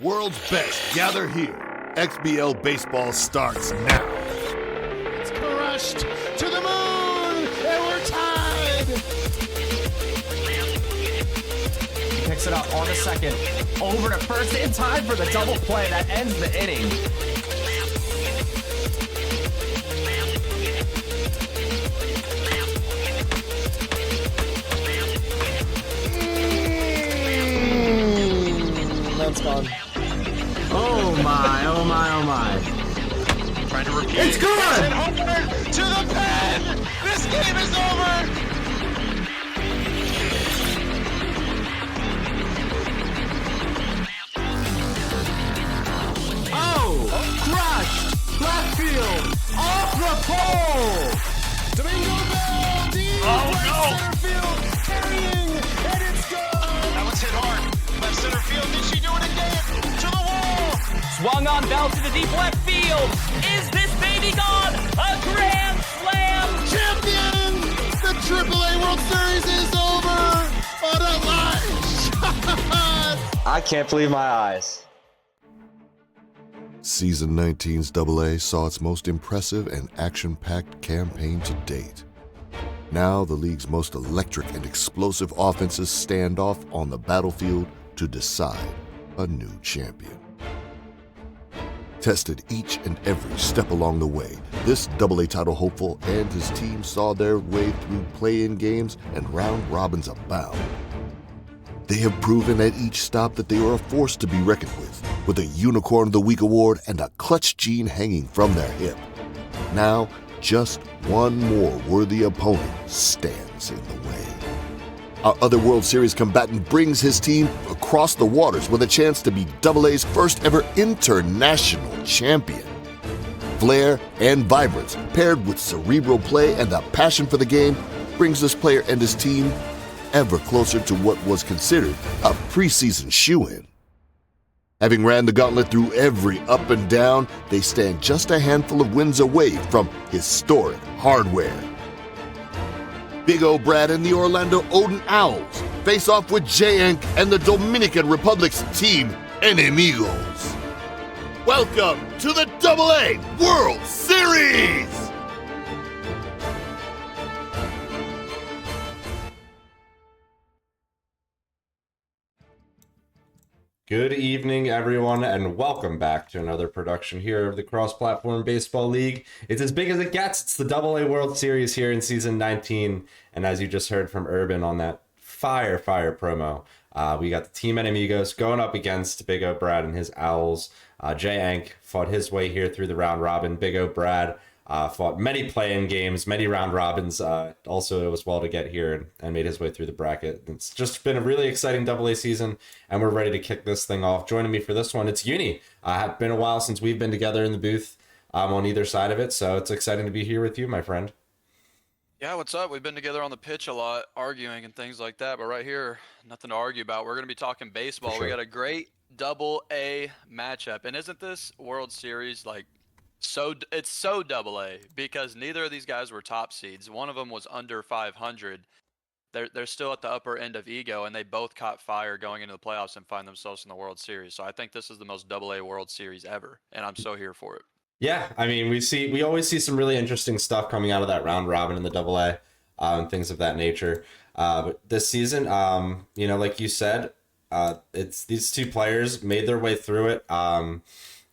World's best gather here. XBL baseball starts now. It's crushed to the moon, and we're tied. Picks it up on the second, over to first in time for the double play that ends the inning. That's gone. Oh my, oh my, oh my. Trying to repeat. It's good! Homer to the pen! This game is over! Oh! Crushed! Left field! Off the pole! Domingo Bell, deep center field, carrying, and it's gone! That was hit hard. Left center field, did she do it again? To the wall! Swung on Bell to the deep left field. Is this baby gone? A grand slam! Champion! The AAA World Series is over! What a line shot! I can't believe my eyes. Season 19's AA saw its most impressive and action-packed campaign to date. Now the league's most electric and explosive offenses stand off on the battlefield to decide a new champion. Tested each and every step along the way, this AA title hopeful and his team saw their way through play-in games and round robins abound. They have proven at each stop that they are a force to be reckoned with a Unicorn of the Week award and a clutch gene hanging from their hip. Now, just one more worthy opponent stands in the way. Our other World Series combatant brings his team across the waters with a chance to be AA's first ever international champion. Flair and vibrance, paired with cerebral play and a passion for the game, brings this player and his team ever closer to what was considered a preseason shoo-in. Having ran the gauntlet through every up and down, they stand just a handful of wins away from historic hardware. BigOBrad and the Orlando Odin Owls face off with J3yEnk and the Dominican Republic's Team Enemigos. Welcome to the AA World Series! Good evening, everyone, and welcome back to another production here of the Cross-Platform Baseball League. It's as big as it gets. It's the AA World Series here in Season 19, and as you just heard from Urban on that fire promo, we got the Team Enemigos going up against BigOBrad and his Owls. J3yEnk fought his way here through the round robin. BigOBrad fought many play-in games, many round robins. Also, it was well to get here and made his way through the bracket. It's just been a really exciting AA season, and we're ready to kick this thing off. Joining me for this one, it's Uni. It's been a while since we've been together in the booth on either side of it, so it's exciting to be here with you, my friend. Yeah, what's up? We've been together on the pitch a lot, arguing and things like that, but right here, nothing to argue about. We're going to be talking baseball. For sure. We got a great AA matchup, and isn't this World Series like it's so AA because neither of these guys were top seeds. One of them was under 500. They're still at the upper end of ego, and they both caught fire going into the playoffs and find themselves in the World Series. So I think this is the most AA World Series ever, and I'm so here for it. Yeah, I mean, we always see some really interesting stuff coming out of that round robin in the AA and things of that nature. But this season, like you said, it's these two players made their way through it.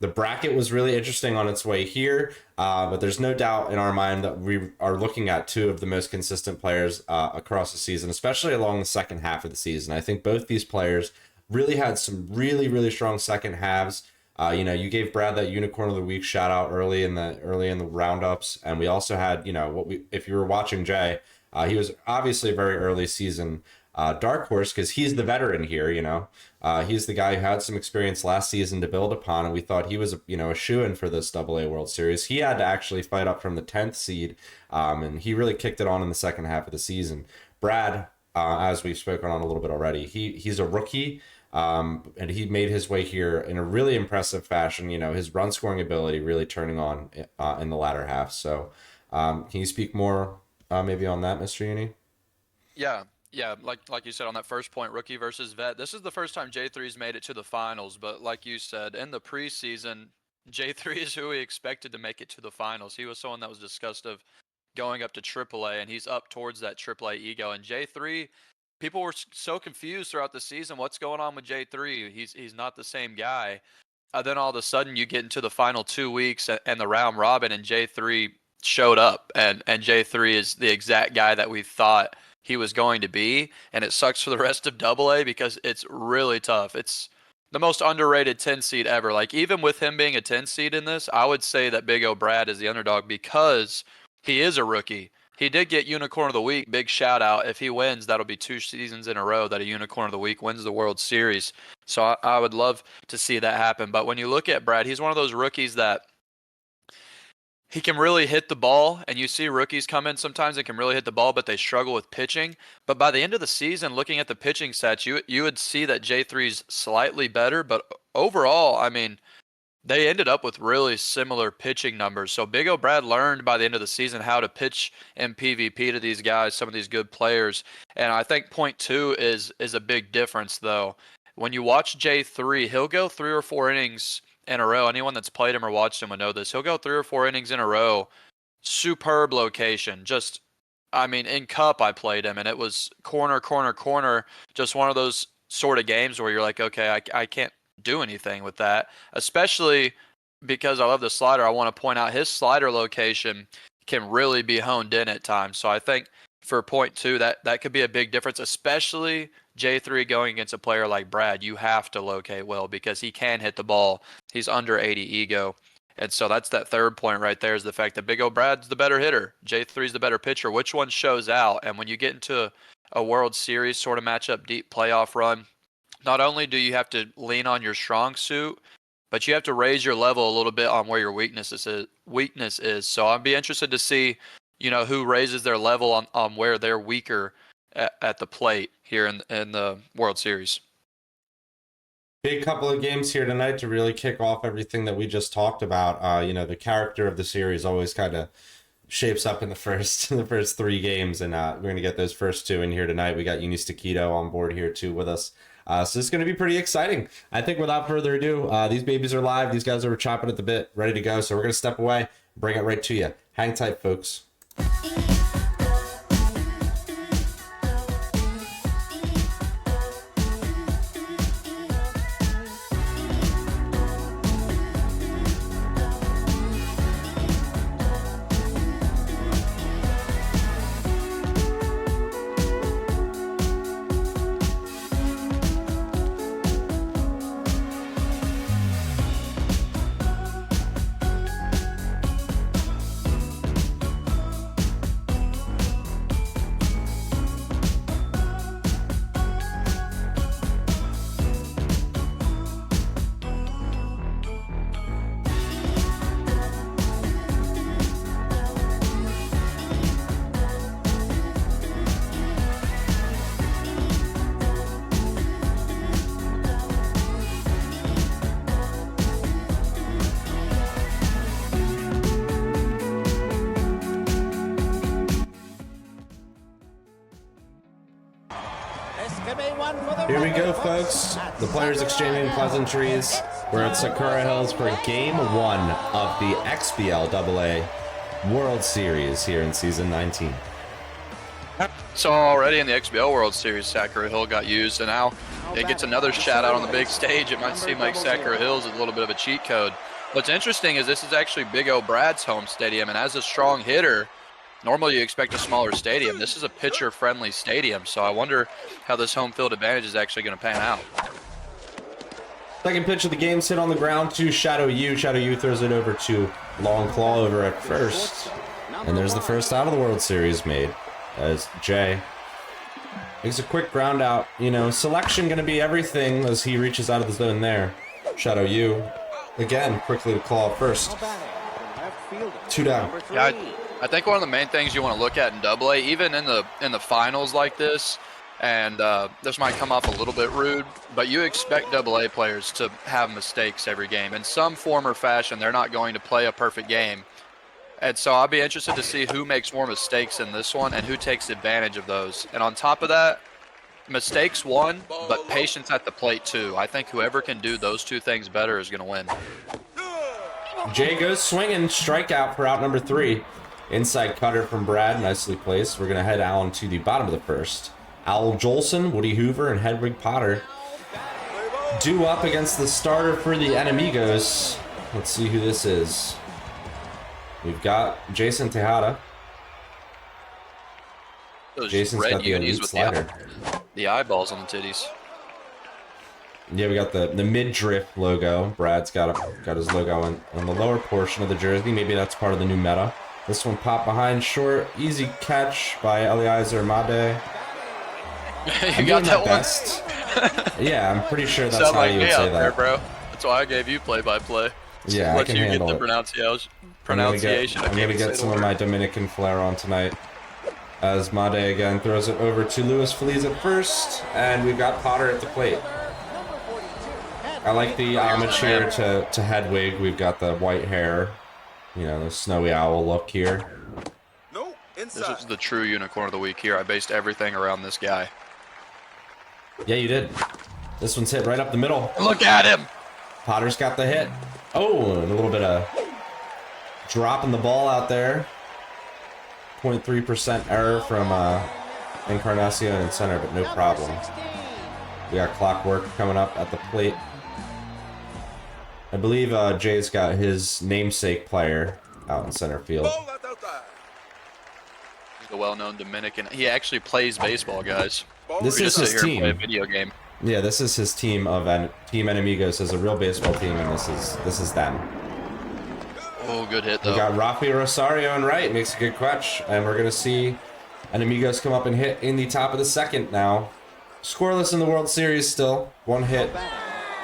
The bracket was really interesting on its way here, but there's no doubt in our mind that we are looking at two of the most consistent players across the season, especially along the second half of the season. I think both these players really had some really, really strong second halves. You know, you gave Brad that Unicorn of the Week shout out early in the roundups, and we also had, you know, if you were watching Jay, he was obviously a very early season dark horse because he's the veteran here. You know, he's the guy who had some experience last season to build upon, and we thought he was a shoo-in for this AA World Series. He had to actually fight up from the 10th seed, and he really kicked it on in the second half of the season. Brad, as we've spoken on a little bit already, he's a rookie. And he made his way here in a really impressive fashion. You know, his run scoring ability really turning on in the latter half. So, can you speak more maybe on that, Mr. Uni? Yeah, like you said on that first point, rookie versus vet. This is the first time J3's made it to the finals, but like you said, in the preseason, J3 is who we expected to make it to the finals. He was someone that was discussed of going up to AAA, and he's up towards that AAA ego. And J3, people were so confused throughout the season. What's going on with J3? He's not the same guy. Then all of a sudden you get into the final 2 weeks and the round robin, and J3 showed up, and J3 is the exact guy that we thought he was going to be. And it sucks for the rest of AA because it's really tough. It's the most underrated 10 seed ever. Like, even with him being a 10 seed in this, I would say that BigOBrad is the underdog because he is a rookie. He did get Unicorn of the Week. Big shout out. If he wins, that'll be 2 seasons in a row that a Unicorn of the Week wins the World Series. So I would love to see that happen. But when you look at Brad, he's one of those rookies that he can really hit the ball. And you see rookies come in sometimes and can really hit the ball, but they struggle with pitching. But by the end of the season, looking at the pitching stats, you would see that J3's slightly better. But overall, I mean, they ended up with really similar pitching numbers. So BigOBrad learned by the end of the season how to pitch in PvP to these guys, some of these good players. And I think point 2 is a big difference, though. When you watch J3, he'll go 3 or 4 innings in a row. Anyone that's played him or watched him will know this. He'll go 3 or 4 innings in a row. Superb location. Just, I mean, in Cup I played him, and it was corner, corner, corner. Just one of those sort of games where you're like, okay, I can't do anything with that, especially because I love the slider. I want to point out his slider location can really be honed in at times. So I think for point 2, that could be a big difference, especially J3 going against a player like Brad. You have to locate well because he can hit the ball. He's under 80 ego. And so that's that third point right there, is the fact that BigOBrad's the better hitter. J3's the better pitcher. Which one shows out? And when you get into a World Series sort of matchup, deep playoff run, not only do you have to lean on your strong suit, but you have to raise your level a little bit on where your weakness is. So I'd be interested to see, who raises their level on where they're weaker at the plate here in the World Series. Big couple of games here tonight to really kick off everything that we just talked about. The character of the series always kind of shapes up in the first 3 games, and we're going to get those first 2 in here tonight. We got Eunice Taquito on board here too with us. So it's going to be pretty exciting. I think without further ado, these babies are live. These guys are chopping at the bit, ready to go. So we're going to step away, bring it right to you. Hang tight, folks. Here we go, folks. The players exchanging pleasantries. We're at Sakura Hills for Game 1 of the XBL AA World Series here in Season 19. So already in the XBL World Series, Sakura Hill got used, and now it gets another shout out on the big stage. It might seem like Sakura Hills is a little bit of a cheat code. What's interesting is this is actually BigOBrad's home stadium, and as a strong hitter, normally you expect a smaller stadium. This is a pitcher-friendly stadium, so I wonder how this home field advantage is actually going to pan out. Second pitch of the game's hit on the ground to XBL. XBL throws it over to Long Claw over at first. And there's the first out of the World Series made as Jay makes a quick ground out. You know, selection going to be everything as he reaches out of the zone there. XBL again quickly to claw first. 2 down. Yeah, I think one of the main things you want to look at in AA, even in the finals like this, and this might come off a little bit rude, but you expect AA players to have mistakes every game. In some form or fashion, they're not going to play a perfect game. And so I'll be interested to see who makes more mistakes in this one and who takes advantage of those. And on top of that, mistakes one, but patience at the plate too. I think whoever can do those two things better is going to win. Jay goes swinging, strikeout for out number 3. Inside cutter from Brad, nicely placed. We're going to head Allen to the bottom of the first. Al Jolson, Woody Hoover, and Hedwig Potter due up against the starter for the Enemigos. Let's see who this is. We've got Jason Tejada. Those Jason's red got the unis elite with slider. the eyeballs on the titties. Yeah, we got the midriff logo. Brad's got his logo on the lower portion of the jersey. Maybe that's part of the new meta. This one popped behind short. Easy catch by Eliezer Made. You got that best. Yeah, I'm pretty sure that's Sound how like you me would say out there, that. bro. That's why I gave you play-by-play. Yeah, I Let can you handle get it. the pronunciation. I'm gonna get some of my Dominican flair on tonight. As Made again throws it over to Luis Feliz at first, and we've got Potter at the plate. I like the homage here to Hedwig. We've got the white hair, you know, the snowy owl look here. This is the true unicorn of the week here. I based everything around this guy. Yeah, you did. This one's hit right up the middle. Look at him! Potter's got the hit. Oh, and a little bit of dropping the ball out there. 0.3% error from Encarnacion in center, but no problem. We got Clockwork coming up at the plate. I believe Jay's got his namesake player out in center field. He's the well-known Dominican. He actually plays baseball, guys. This We is just his sit here and play a team. video game. Yeah, this is his team of Team Enemigos is a real baseball team, and this is them. Oh, good hit, We though. got Rafi Rosario in right, makes a good catch, and we're gonna see Enemigos come up and hit in the top of the second now. Scoreless in the World Series still. One hit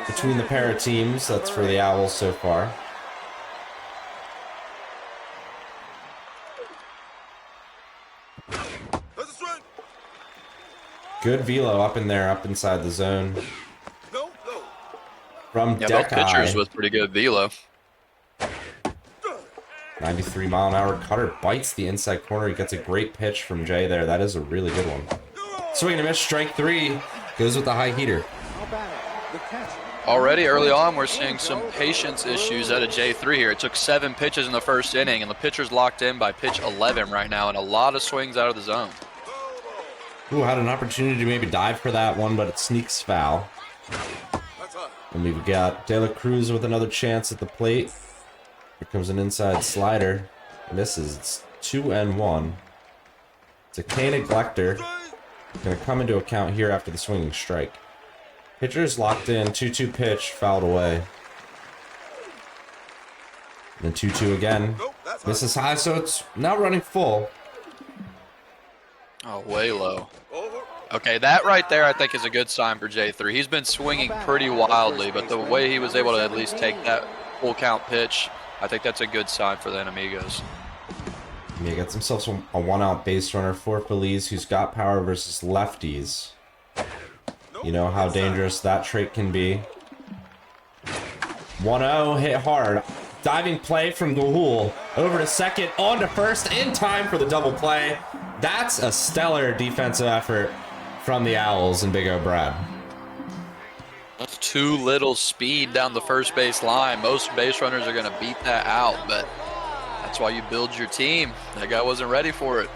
between the pair of teams. That's for the Owls so far. Good velo up in there, up inside the zone. From Yeah, both pitchers Deckeye. with pretty good velo. 93-mile-an-hour cutter bites the inside corner. He gets a great pitch from Jay there. That is a really good one. Swing and a miss, strike 3. Goes with the high heater. Already early on, we're seeing some patience issues out of J3 here. It took 7 pitches in the first inning, and the pitcher's locked in by pitch 11 right now, and a lot of swings out of the zone. Ooh, had an opportunity to maybe dive for that one, but it sneaks foul. And we've got De La Cruz with another chance at the plate. Here comes an inside slider. Misses. It's 2-1. It's a K neglector. Going to come into account here after the swinging strike. Pitcher's locked in. 2-2 pitch. Fouled away. Then 2-2 again. Misses high, so it's now running full. Oh, way low. Okay, that right there I think is a good sign for J3. He's been swinging pretty wildly, but the way he was able to at least take that full count pitch, I think that's a good sign for the Enemigos. Yeah, gets himself a one-out base runner for Feliz, who's got power versus lefties. You know how dangerous that trait can be. 1-0, hit hard. Diving play from Gahul. Over to second, on to first, in time for the double play. That's a stellar defensive effort from the Owls and BigOBrad. That's too little speed down the first base line. Most base runners are going to beat that out, but that's why you build your team. That guy wasn't ready for it.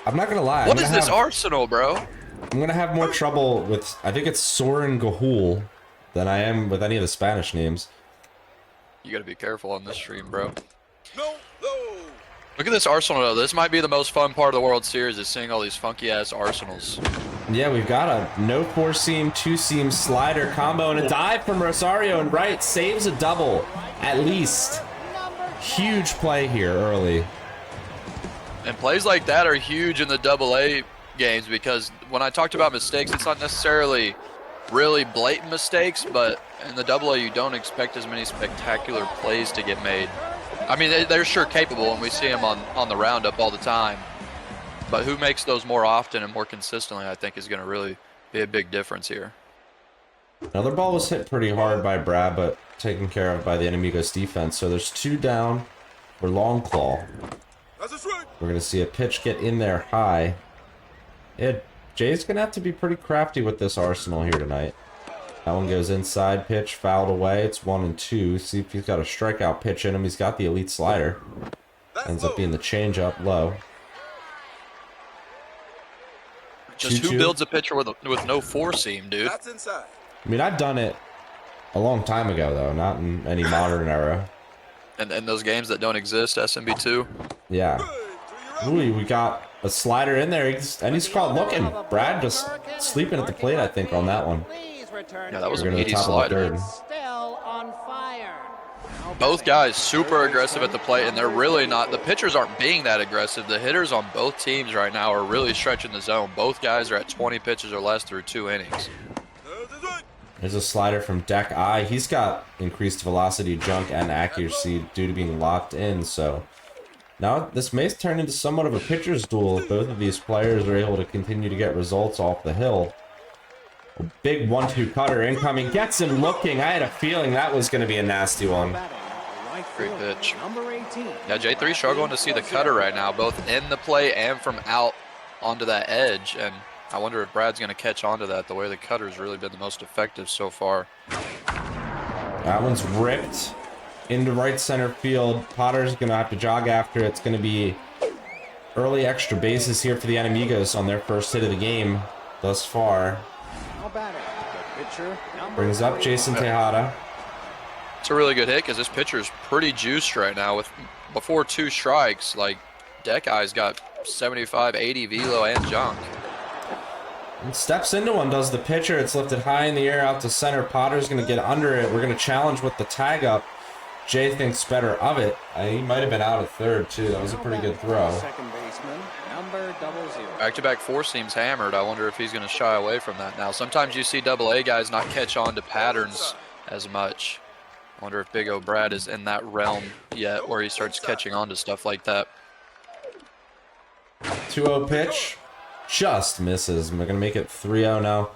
I'm not going to lie. What is this arsenal, bro? I'm going to have more trouble with, I think it's Soren Gahul, than I am with any of the Spanish names. You got to be careful on this stream, bro. No, no. Look at this Arsenal, though. This might be the most fun part of the World Series is seeing all these funky-ass Arsenals. Yeah, we've got a no 4-seam, 2-seam slider combo and a dive from Rosario and right. Saves a double, at least. Huge play here early. And plays like that are huge in the AA games because when I talked about mistakes, it's not necessarily really blatant mistakes, but in the AA you don't expect as many spectacular plays to get made. I mean, they're sure capable, and we see them on the roundup all the time. But who makes those more often and more consistently, I think, is going to really be a big difference here. Another ball was hit pretty hard by Brad, but taken care of by the Enemigos defense. So there's 2 down for Long Claw. We're going to see a pitch get in there high. Jay's going to have to be pretty crafty with this Arsenal here tonight. That one goes inside, pitch, fouled away. It's 1-2. See if he's got a strikeout pitch in him. He's got the elite slider. Ends up being the changeup low. Just 2-2. Who builds a pitcher with no 4-seam, dude? That's inside. I mean, I've done it a long time ago, though, not in any modern era. And those games that don't exist, SMB2? Yeah. Ooh, we got a slider in there, and he's caught looking. Brad just sleeping at the plate, I think, on that one. Yeah, that was a We're meaty top slider. of the third. Both guys super aggressive at the plate, and they're really not. The pitchers aren't being that aggressive. The hitters on both teams right now are really stretching the zone. Both guys are at 20 pitches or less through 2 innings. There's a slider from Deck I. He's got increased velocity, junk, and accuracy due to being locked in, so now this may turn into somewhat of a pitcher's duel if both of these players are able to continue to get results off the hill. A big 1-2 cutter incoming, gets him looking. I had a feeling that was going to be a nasty one. Great pitch. Yeah, J3 struggling to see the cutter right now, both in the play and from out onto that edge, and I wonder if Brad's going to catch on to that, the way the cutter's really been the most effective so far. That one's ripped into right center field. Potter's going to have to jog after it. It's going to be early extra bases here for the Enemigos on their first hit of the game thus far. Brings up Jason Tejada. It's a really good hit because this pitcher's pretty juiced right now. With before 2 strikes, like Deck Eye's got 75, 80 velo and junk. And steps into one, does the pitcher. It's lifted high in the air out to center. Potter's going to get under it. We're going to challenge with the tag up. Jay thinks better of it. He might have been out at third, too. That was a pretty good throw. Back-to-back 4-seams hammered. I wonder if he's going to shy away from that now. Sometimes you see AA guys not catch on to patterns as much. I wonder if BigOBrad is in that realm yet where he starts catching on to stuff like that. 2-0 pitch. Just misses. We're going to make it 3-0 now.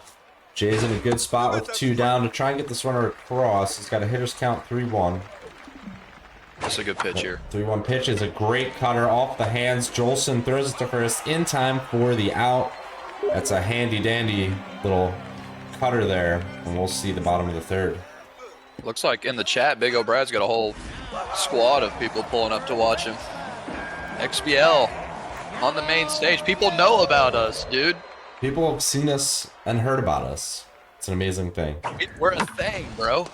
Jay's in a good spot with 2 down to try and get this runner across. He's got a hitter's count 3-1. That's a good pitch here. 3-1 pitch is a great cutter off the hands. Jolson throws it to first in time for the out. That's a handy-dandy little cutter there, and we'll see the bottom of the third. Looks like in the chat, BigOBrad's got a whole squad of people pulling up to watch him. XBL on the main stage. People know about us, dude. People have seen us and heard about us. It's an amazing thing. We're a thing, bro.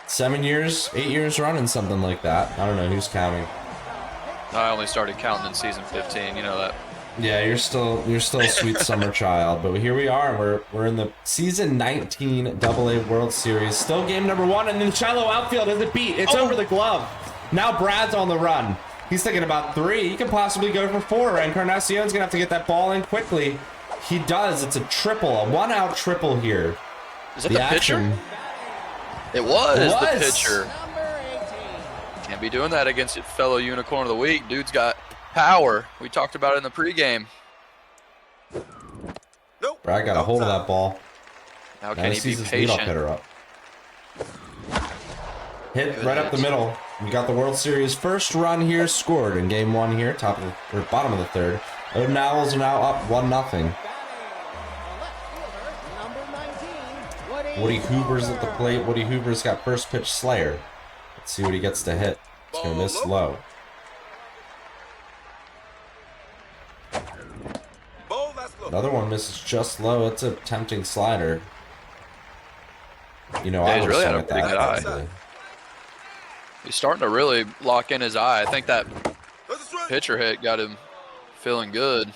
7 years, 8 years running, something like that. I don't know who's counting. I only started counting in season 15. You know that. Yeah, you're still a sweet summer child, but here we are. We're in the season 19 AA World Series. Still game number 1, and then shallow outfield is it beat. It's over the glove. Now Brad's on the run. He's thinking about 3. He could possibly go for 4. Encarnacion's gonna have to get that ball in quickly. He does. It's a triple, a 1-out triple here. Is that the pitcher? It was the pitcher. Can't be doing that against your fellow Unicorn of the Week. Dude's got power. We talked about it in the pregame. Brad got a hold of that ball. How can he be patient? Hitter up. Hit right up the middle. We got the World Series first run here scored in game 1 here, bottom of the third. Odin Owls are now up 1-0. Woody Hoover's at the plate. Woody Hoover's got first pitch Slayer. Let's see what he gets to hit. It's going to miss low. Another one misses just low. It's a tempting slider. You know, I he's would really have had a pretty good eye. He's starting to really lock in his eye. I think that pitcher hit got him feeling good.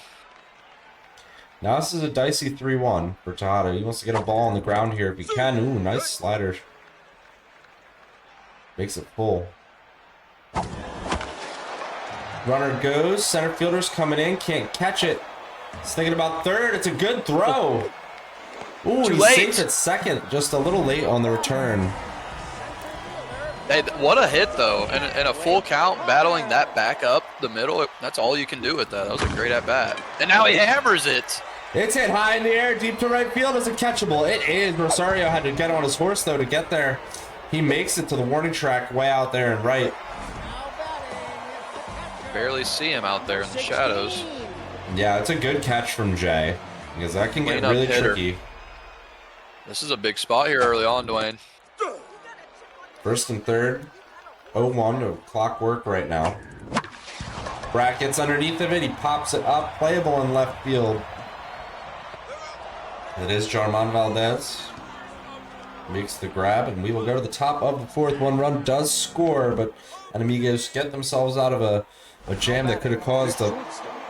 Now this is a dicey 3-1 for Tejada. He wants to get a ball on the ground here if he can. Ooh, nice slider. Makes it full. Runner goes. Center fielder's coming in. Can't catch it. He's thinking about third. It's a good throw. Ooh, he's safe at second. Just a little late on the return. Hey, what a hit, though. And a full count, battling that back up the middle. That's all you can do with that. That was a great at-bat. And now he hammers it. It's hit high in the air, deep to right field. Is it catchable? It is. Rosario had to get on his horse, though, to get there. He makes it to the warning track way out there and right. Barely see him out there in the shadows. Yeah, it's a good catch from Jay, because that can get Clean up really hitter. tricky. This is a big spot here early on, Dwayne. First and third, 0-1 of clockwork right now. Brad gets underneath of it, he pops it up, playable in left field. It is Jarman Valdez. Makes the grab, and we will go to the top of the fourth. One run does score, but Enemigos get themselves out of a jam that could have caused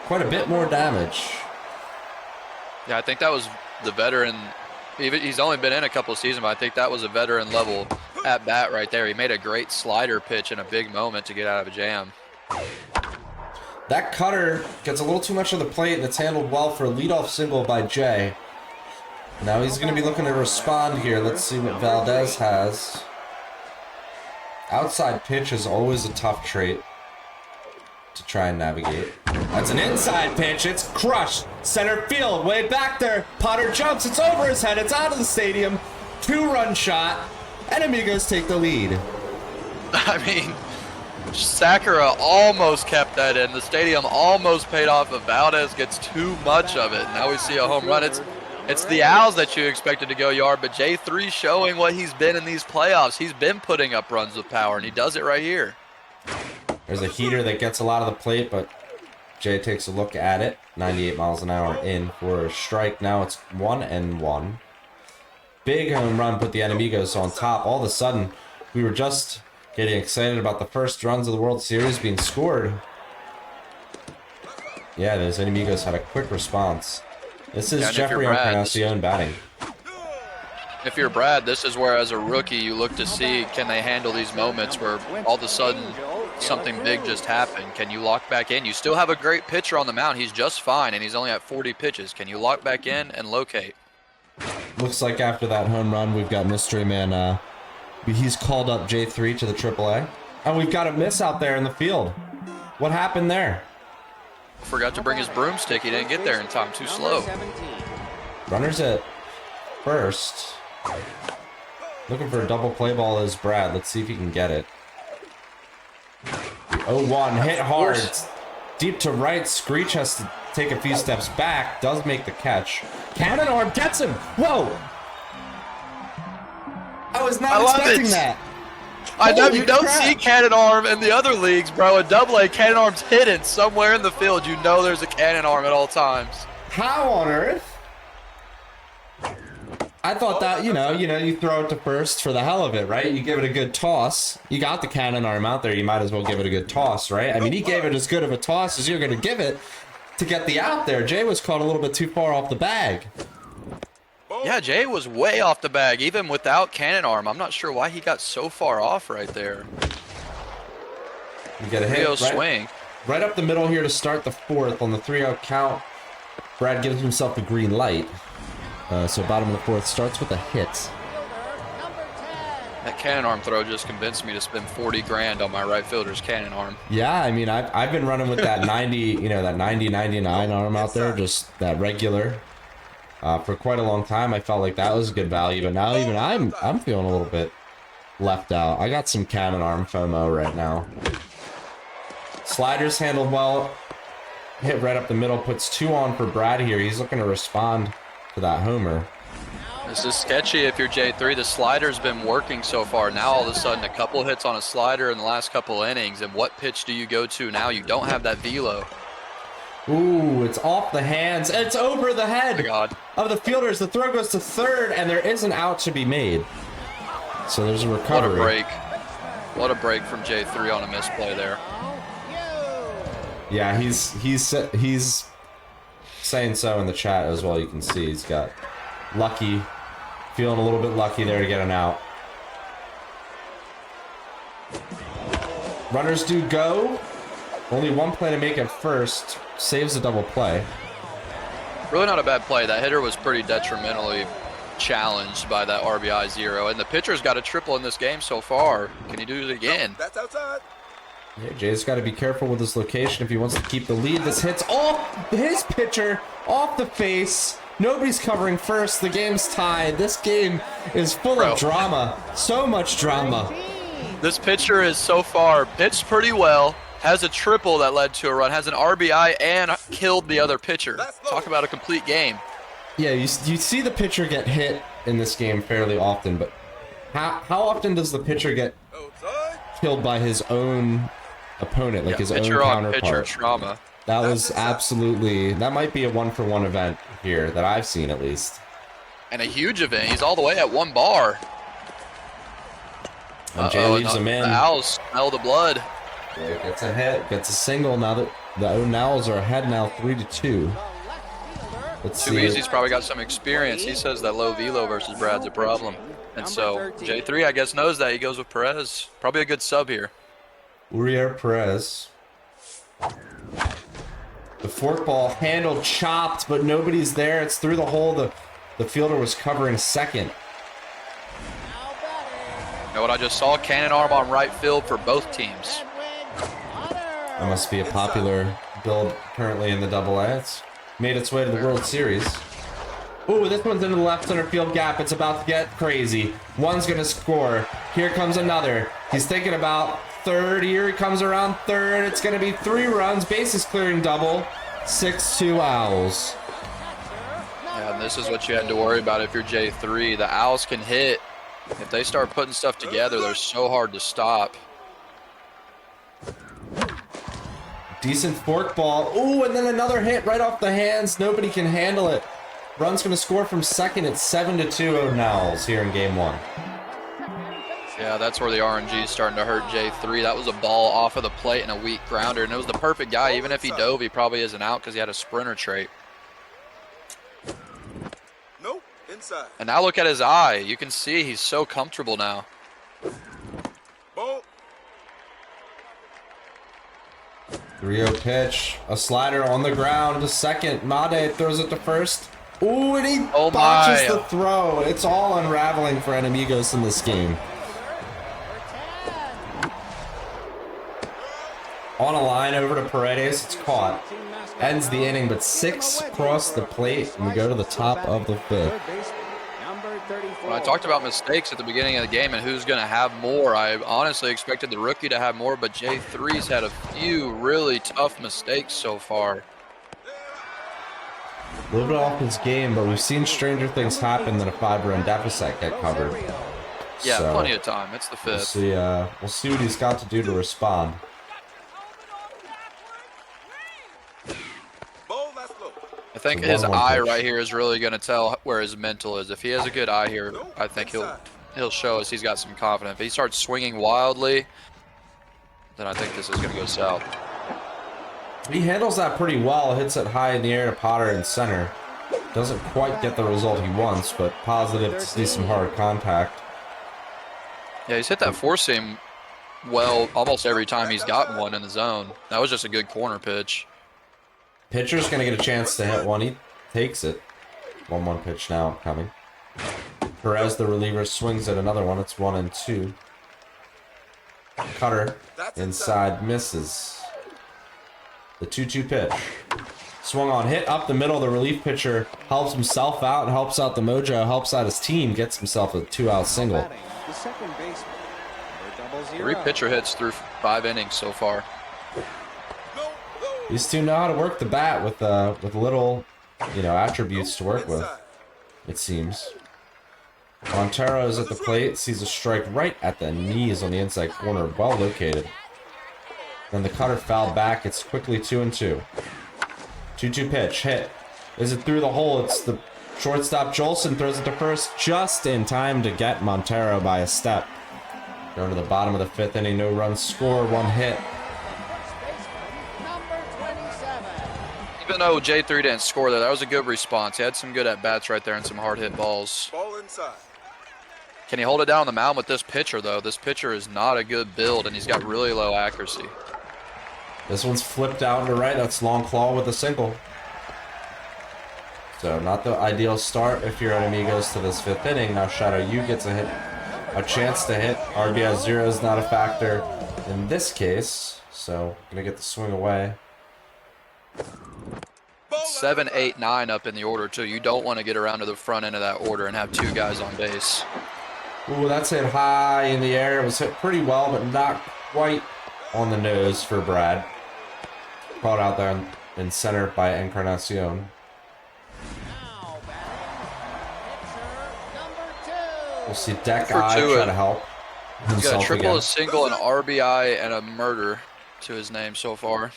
quite a bit more damage. Yeah, I think that was the veteran. He's only been in a couple of seasons, but I think that was a veteran level at bat right there. He made a great slider pitch in a big moment to get out of a jam. That cutter gets a little too much of the plate, and it's handled well for a leadoff single by Jay. Now he's going to be looking to respond here. Let's see what Valdez has. Outside pitch is always a tough trait to try and navigate. That's an inside pitch. It's crushed. Center field, way back there. Potter jumps. It's over his head. It's out of the stadium. 2-run shot. And Amigos take the lead. I mean, Sakura almost kept that in. The stadium almost paid off, but Valdez gets too much of it. Now we see a home run. It's the Owls that you expected to go yard, but J3 showing what he's been in these playoffs. He's been putting up runs with power, and he does it right here. There's a heater that gets a lot of the plate, but Jay takes a look at it. 98 miles an hour in for a strike. Now it's 1-1. Big home run put the Enemigos on top. All of a sudden, we were just getting excited about the first runs of the World Series being scored. Yeah, those Enemigos had a quick response. This is J3yEnk Encarnacion batting. If you're Brad, this is where, as a rookie, you look to see, can they handle these moments where all of a sudden something big just happened? Can you lock back in? You still have a great pitcher on the mound. He's just fine, and he's only at 40 pitches. Can you lock back in and locate? Looks like after that home run, we've got Mystery Man. He's called up J3 to the AAA. And we've got a miss out there in the field. What happened there? Forgot to bring his broomstick. He didn't get there in time. Too slow. Runners at first. Looking for a double play ball is Brad. Let's see if he can get it. 0-1, hit hard. Deep to right. Screech has to take a few steps back. Does make the catch. Cannon arm gets him. Whoa! I was not expecting that. I know Holy you don't crap. see cannon arm in the other leagues, bro. In AA, cannon arm's hidden somewhere in the field. You know there's a cannon arm at all times. How on earth? I thought that, you throw it to first for the hell of it, right? You give it a good toss. You got the cannon arm out there, you might as well give it a good toss, right? I mean, he gave it as good of a toss as you're going to give it to get the out there. Jay was caught a little bit too far off the bag. Yeah, Jay was way off the bag, even without cannon arm. I'm not sure why he got so far off right there. You get a hit, swing. Right up the middle here to start the fourth on the 3-0 count. Brad gives himself the green light. So bottom of the fourth starts with a hit. That cannon arm throw just convinced me to spend 40 grand on my right fielder's cannon arm. Yeah, I mean, I've been running with that 90, that 99 arm out there, just that regular. For quite a long time, I felt like that was a good value, but now even I'm feeling a little bit left out. I got some cannon arm FOMO right now. Sliders handled well. Hit right up the middle, puts 2 on for Brad here. He's looking to respond to that homer. This is sketchy if you're J3. The slider's been working so far. Now all of a sudden a couple hits on a slider in the last couple innings, and what pitch do you go to now? You don't have that velo. Ooh, it's off the hands. It's over the head of the fielders. The throw goes to third, and there is an out to be made. So there's a recovery. What a break. What a break from J3 on a misplay there. Yeah, he's saying so in the chat as well. You can see he's got lucky, feeling a little bit lucky there to get an out. Runners do go. Only one play to make at first. Saves a double play. Really not a bad play. That hitter was pretty detrimentally challenged by that RBI 0. And the pitcher's got a triple in this game so far. Can he do it again? That's outside. Yeah, Jay's got to be careful with his location if he wants to keep the lead. This hits off his pitcher, off the face. Nobody's covering first. The game's tied. This game is full of drama. So much drama. This pitcher is so far pitched pretty well, has a triple that led to a run, has an RBI, and killed the other pitcher. Talk about a complete game. Yeah, you see the pitcher get hit in this game fairly often, but how often does the pitcher get killed by his own opponent, like his own pitcher on counterpart? pitcher trauma. That was absolutely, that might be a 1-for-1 event here that I've seen at least. And a huge event. He's all the way at 1 bar. And Jay leaves him in. The Owls smell the blood. Jay gets a hit, gets a single. Now that the Owls are ahead now 3-2. Let's see. Too Easy's probably got some experience. He says that low velo versus Brad's a problem. And so J3, I guess, knows that. He goes with Perez. Probably a good sub here. Uriel Perez. The forkball handled, chopped, but nobody's there. It's through the hole. The fielder was covering second. You know what I just saw? Cannon arm on right field for both teams. That must be a popular build currently in the AA. It's made its way to the World Series. Ooh, this one's into the left center field gap. It's about to get crazy. One's going to score. Here comes another. He's thinking about third. Here he comes around third. It's going to be 3 runs. Bases clearing double. 6-2 Owls. Yeah, and this is what you had to worry about if you're J3. The Owls can hit. If they start putting stuff together, they're so hard to stop. Decent forkball. Ooh, and then another hit right off the hands. Nobody can handle it. Run's going to score from second. It's 7-2 Owls here in game 1. Yeah, that's where the RNG is starting to hurt J3. That was a ball off of the plate and a weak grounder, and it was the perfect guy. Even if he dove, he probably isn't out because he had a sprinter trait. Nope, inside. And now look at his eye. You can see he's so comfortable now. Ball. 3-0 pitch. A slider on the ground to second. Made throws it to first. Ooh, and he botches the throw. It's all unraveling for Enemigos in this game. On a line over to Paredes. It's caught. Ends the inning, but 6 across the plate, and we go to the top of the 5th. When I talked about mistakes at the beginning of the game and who's going to have more, I honestly expected the rookie to have more, but J3's had a few really tough mistakes so far. A little bit off his game, but we've seen stranger things happen than a 5-run deficit get covered. Yeah, So, plenty of time. It's the 5th. we'll see what he's got to do to respond. I think his eye right here is really going to tell where his mental is. If he has a good eye here, I think he'll show us he's got some confidence. If he starts swinging wildly, then I think this is going to go south. He handles that pretty well. Hits it high in the air to Potter in center. Doesn't quite get the result he wants, but positive to see some hard contact. Yeah, he's hit that four seam well almost every time he's gotten one in the zone. That was just a good corner pitch. Pitcher's going to get a chance to hit one. He takes it. 1-1 pitch now coming. Perez, the reliever, swings at another one. It's 1-2. Cutter inside, misses. The 2-2 pitch. Swung on, hit up the middle. The relief pitcher helps himself out and helps out the mojo, helps out his team, gets himself a 2-out single. 3 pitcher hits through 5 innings so far. These two know how to work the bat with little, attributes to work with, it seems. Montero is at the plate, sees a strike right at the knees on the inside corner, well located. Then the cutter fouled back, it's quickly 2-2. 2-2 pitch, hit. Is it through the hole? It's the shortstop Jolson throws it to first just in time to get Montero by a step. Going to the bottom of the 5th inning, no runs scored, 1 hit. Even though J3 didn't score there, that was a good response. He had some good at-bats right there and some hard hit balls. Ball inside. Can he hold it down on the mound with this pitcher, though? This pitcher is not a good build, and he's got really low accuracy. This one's flipped out to right. That's Long Claw with a single. So not the ideal start if you're at Amigos to this 5th inning. Now Shadow U gets a chance to hit. RBI 0 is not a factor in this case. So gonna get the swing away. 7, 8, 9 up in the order, too. You don't want to get around to the front end of that order and have 2 guys on base. Ooh, that's hit high in the air. It was hit pretty well, but not quite on the nose for Brad. Caught out there in center by Encarnacion. We'll see Deck Eye try to help He's got a triple, again. a single, an RBI, and a murder to his name so far.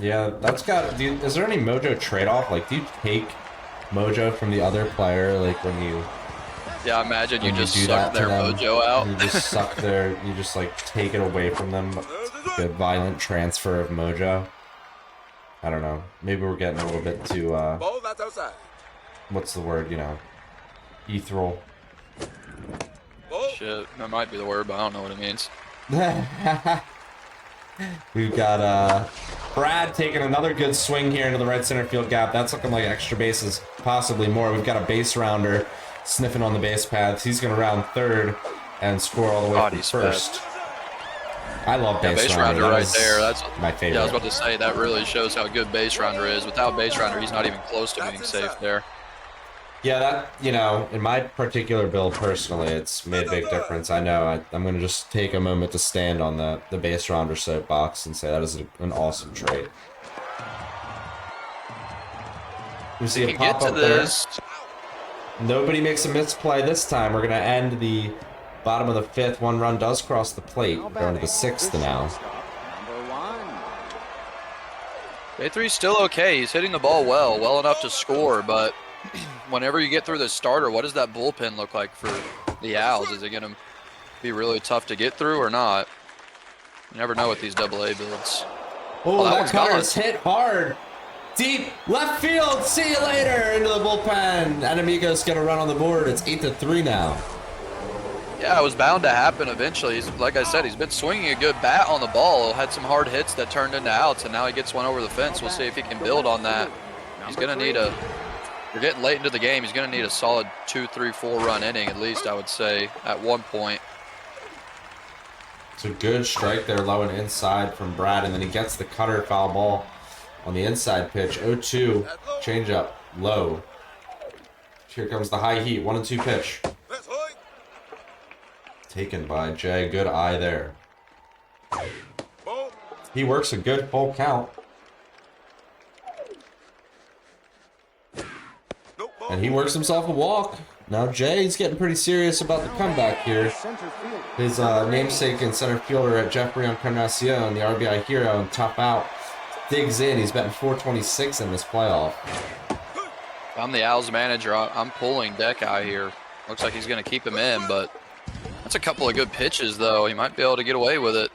Yeah, that's got... is there any Mojo trade-off? Like, do you take Mojo from the other player, like, when you... Yeah, I imagine you just do suck that to their them, mojo out. You just suck their... You just, like, take it away from them. Like a violent transfer of Mojo. I don't know. Maybe we're getting a little bit too, Ball that's outside. what's the word, you know? Ethereal. Shit, that might be the word, but I don't know what it means. We've got Brad taking another good swing here into the right center field gap. That's looking like extra bases, possibly more. We've got a base rounder sniffing on the base paths. He's going to round 3rd and score all the way to 1st. I love base rounder That right is there. That's my favorite. Yeah, I was about to say that really shows how good base rounder is. Without base rounder, he's not even close to being safe there. Yeah, that, you know, in my particular build personally, it's made a big difference. I know I'm going to just take a moment to stand on the base rounder soapbox and say that is an awesome trait. You see a pop up there. Nobody makes a misplay this time. We're going to end the bottom of the 5th. 1 run does cross the plate. We're going to the 6th now. J3's still okay. He's hitting the ball well enough to score, but whenever you get through the starter, what does that bullpen look like for the Owls? Is it going to be really tough to get through or not? You never know with these AA builds. Oh, that gone. cutter's hit hard. Deep left field. See you later into the bullpen. And Amigo's going to run on the board. It's 8-3 now. Yeah, it was bound to happen eventually. He's, like I said, he's been swinging a good bat on the ball. Had some hard hits that turned into outs, and now he gets one over the fence. We'll see if he can build on that. He's going to need a... We're getting late into the game. He's going to need a solid 2, 3, 4 run inning at least, I would say, at one point. It's a good strike there, low and inside from Brad, and then he gets the cutter foul ball on the inside pitch. 0-2, changeup, low. Here comes the high heat, 1-2 pitch. Taken by Jay, good eye there. He works a good full count. And he works himself a walk. Now Jay's getting pretty serious about the comeback here. His namesake and center fielder at J3yEnk Encarnacion, the RBI hero and top out, digs in. He's betting 426 in this playoff. If I'm the Owls manager, I'm pulling Deckeye here. Looks like he's going to keep him in, but that's a couple of good pitches, though. He might be able to get away with it.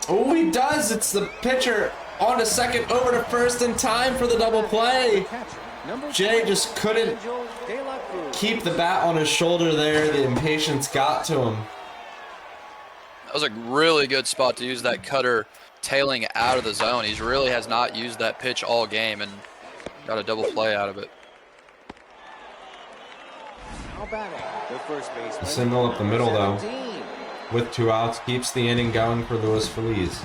Oh, he does. It's the pitcher on to second, over to first in time for the double play. Jay just couldn't keep the bat on his shoulder there. The impatience got to him. That was a really good spot to use that cutter tailing out of the zone. He really has not used that pitch all game and got a double play out of it. A single up the middle, though. With 2 outs, keeps the inning going for Luis Feliz.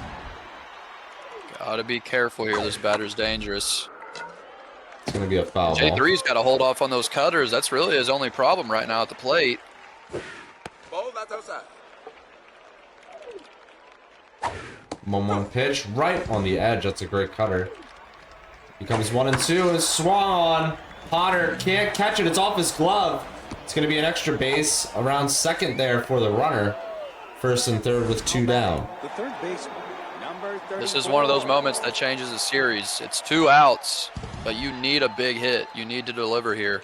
Gotta be careful here. This batter's dangerous. It's going to be a foul ball. J3's got to hold off on those cutters. That's really his only problem right now at the plate. Ball that's outside. 1-1 pitch, right on the edge. That's a great cutter. Becomes 1-2 and swung on. Potter can't catch it. It's off his glove. It's going to be an extra base around second there for the runner. First and third with 2 down. The third baseman, number 34. This is one of those moments that changes the series. It's 2 outs, but you need a big hit. You need to deliver here.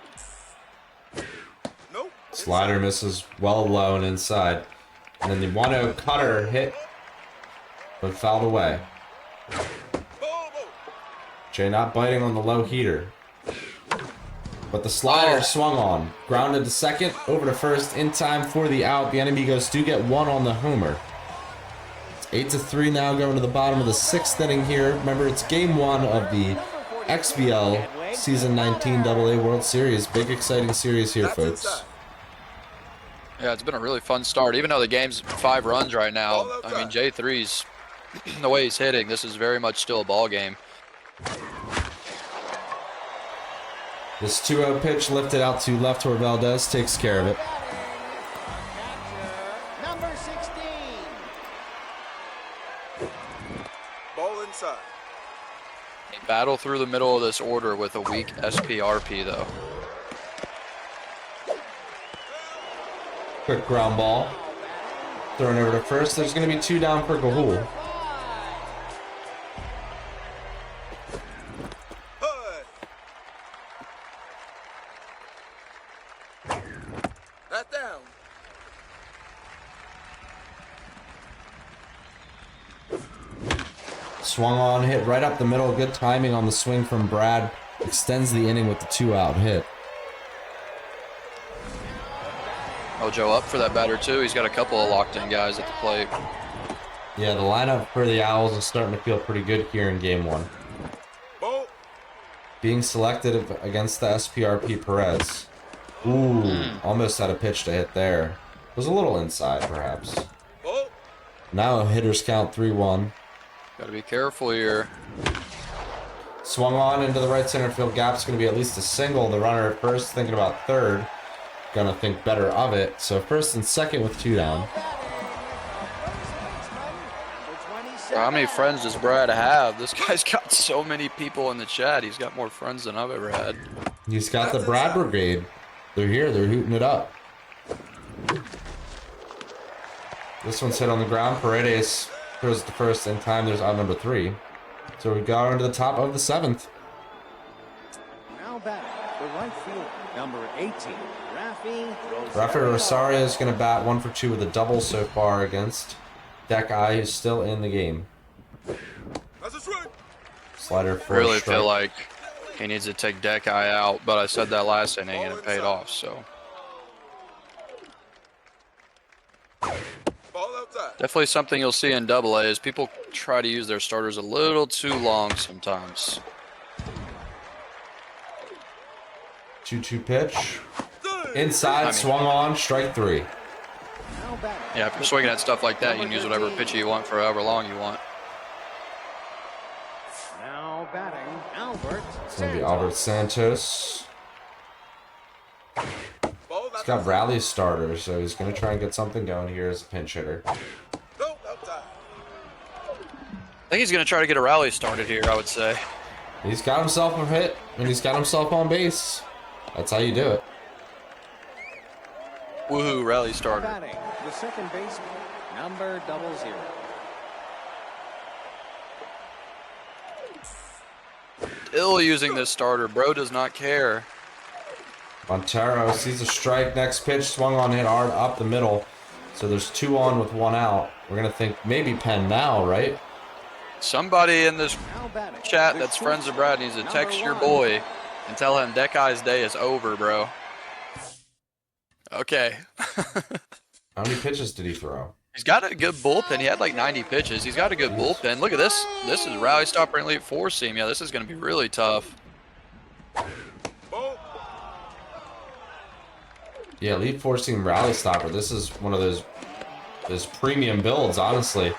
Nope. Slider misses well low and inside. And then the 1-0 cutter hit, but fouled away. Jay not biting on the low heater. But the slider swung on. Grounded to second, over to first, in time for the out. The Enemigos do get one on the homer. It's 8-3 now, going to the bottom of the 6th inning here. Remember, it's game 1 of the XBL Season 19 AA World Series. Big, exciting series here, folks. Yeah, it's been a really fun start. Even though the game's 5 runs right now, I mean, J3's, the way he's hitting, this is very much still a ball game. This 2-0 pitch lifted out to left where Valdez takes care of it. Number 16. Ball inside. They battle through the middle of this order with a weak SPRP, though. Quick ground ball. Thrown over to first. There's going to be 2 down for Gahul. That down. Swung on, hit right up the middle. Good timing on the swing from Brad. Extends the inning with the 2-out hit. Mojo up for that batter, too. He's got a couple of locked-in guys at the plate. Yeah, the lineup for the Owls is starting to feel pretty good here in game 1. Being selected against the SPRP Perez. Ooh, almost had a pitch to hit there. Was a little inside, perhaps. Now hitters count 3-1. Gotta be careful here. Swung on into the right center field gap. It's going to be at least a single. The runner at first thinking about third. Gonna think better of it. So first and second with 2 down. How many friends does Brad have? This guy's got so many people in the chat. He's got more friends than I've ever had. He's got the Brad Brigade. They're here. They're hooting it up. This one's hit on the ground. Paredes throws it to first in time. There's out number 3. So we got into the top of the 7th. Now back the right field, number 18, Rafi Rosario is going to bat 1 for 2 with a double so far against Deck Eye, who's still in the game. Slider for I really strike. feel like he needs to take Deck Eye out, but I said that last inning and it paid off, so. Definitely something you'll see in AA is people try to use their starters a little too long sometimes. 2-2 pitch. Inside, swung on, strike 3. Yeah, if you're swinging at stuff like that, you can use whatever pitch you want for however long you want. Now batting, Albert. It's going to be Albert Santos. He's got rally starters, so he's going to try and get something going here as a pinch hitter. I think he's going to try to get a rally started here, I would say. He's got himself a hit, and he's got himself on base. That's how you do it. Woohoo, rally starter. Batting, the second baseman, number 00. Still using this starter. Bro does not care. Montero sees a strike. Next pitch, swung on, hit hard up the middle. So there's 2 on with 1 out. We're going to think maybe Penn now, right? Somebody in this chat that's friends of Brad needs to text your boy and tell him Deck Eye's day is over, bro. Okay. How many pitches did he throw? He's got a good bullpen. He had like 90 pitches. He's got a good bullpen. Look at this. This is rally stopper and elite 4 seam. Yeah, this is going to be really tough. Yeah, elite 4 seam rally stopper. This is one of those premium builds, honestly.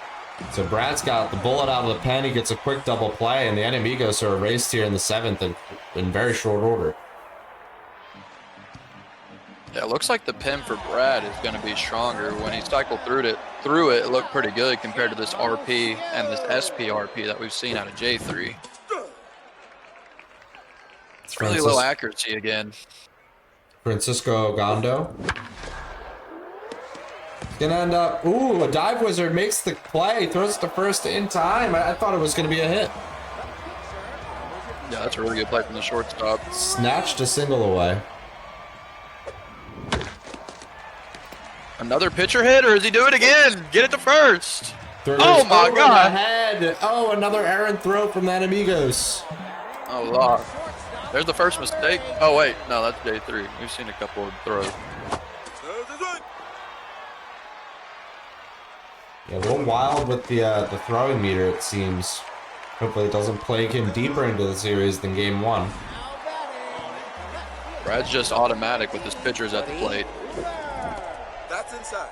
So Brad's got the bullet out of the pen. He gets a quick double play, and the Enemigos are erased here in the 7th in very short order. Yeah, it looks like the pin for Brad is going to be stronger. When he cycled through it, it looked pretty good compared to this RP and this SPRP that we've seen out of J3. It's really low accuracy again. Francisco Ogando. Gonna end up, ooh, a dive wizard makes the play, throws it to first in time. I thought it was gonna be a hit. Yeah, that's a really good play from the shortstop. Snatched a single away. Another pitcher hit, or is he doing it again? Get it to first. Oh my over God. the head. Oh, another errant throw from that Amigos. Oh, Lord. There's the first mistake. Oh, wait. No, that's J3. We've seen a couple of throws. Yeah, a little wild with the throwing meter, it seems. Hopefully it doesn't plague him deeper into the series than game 1. Brad's just automatic with his pitchers at the plate. That's inside.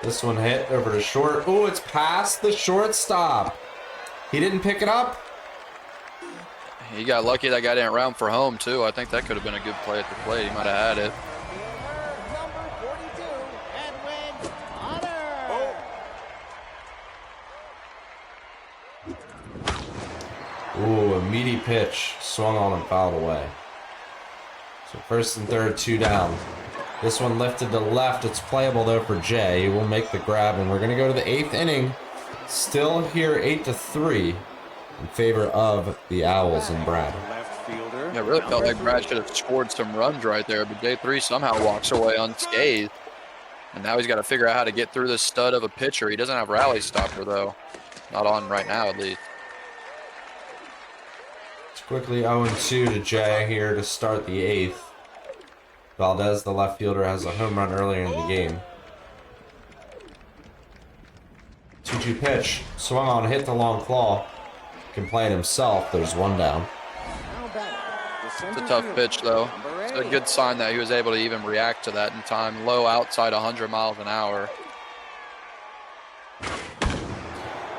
This one hit over to short. Oh, it's past the shortstop. He didn't pick it up. He got lucky that guy didn't round for home, too. I think that could have been a good play at the plate. He might have had it. Ooh, a meaty pitch. Swung on and fouled away. So first and third, 2 down. This one lifted to left. It's playable though for Jay. He will make the grab, and we're going to go to the 8th inning. Still here 8-3 in favor of the Owls and Brad. Yeah, it really felt like Brad should have scored some runs right there, but J3 somehow walks away unscathed. And now he's got to figure out how to get through this stud of a pitcher. He doesn't have rally stopper though. Not on right now at least. It's quickly 0-2 to Jay here to start the 8th. Valdez, the left fielder, has a home run earlier in the game. 2-2 pitch. Swung on, hit the long claw. Can play it himself. There's 1 down. It's a tough pitch, though. It's a good sign that he was able to even react to that in time. Low outside 100 miles an hour.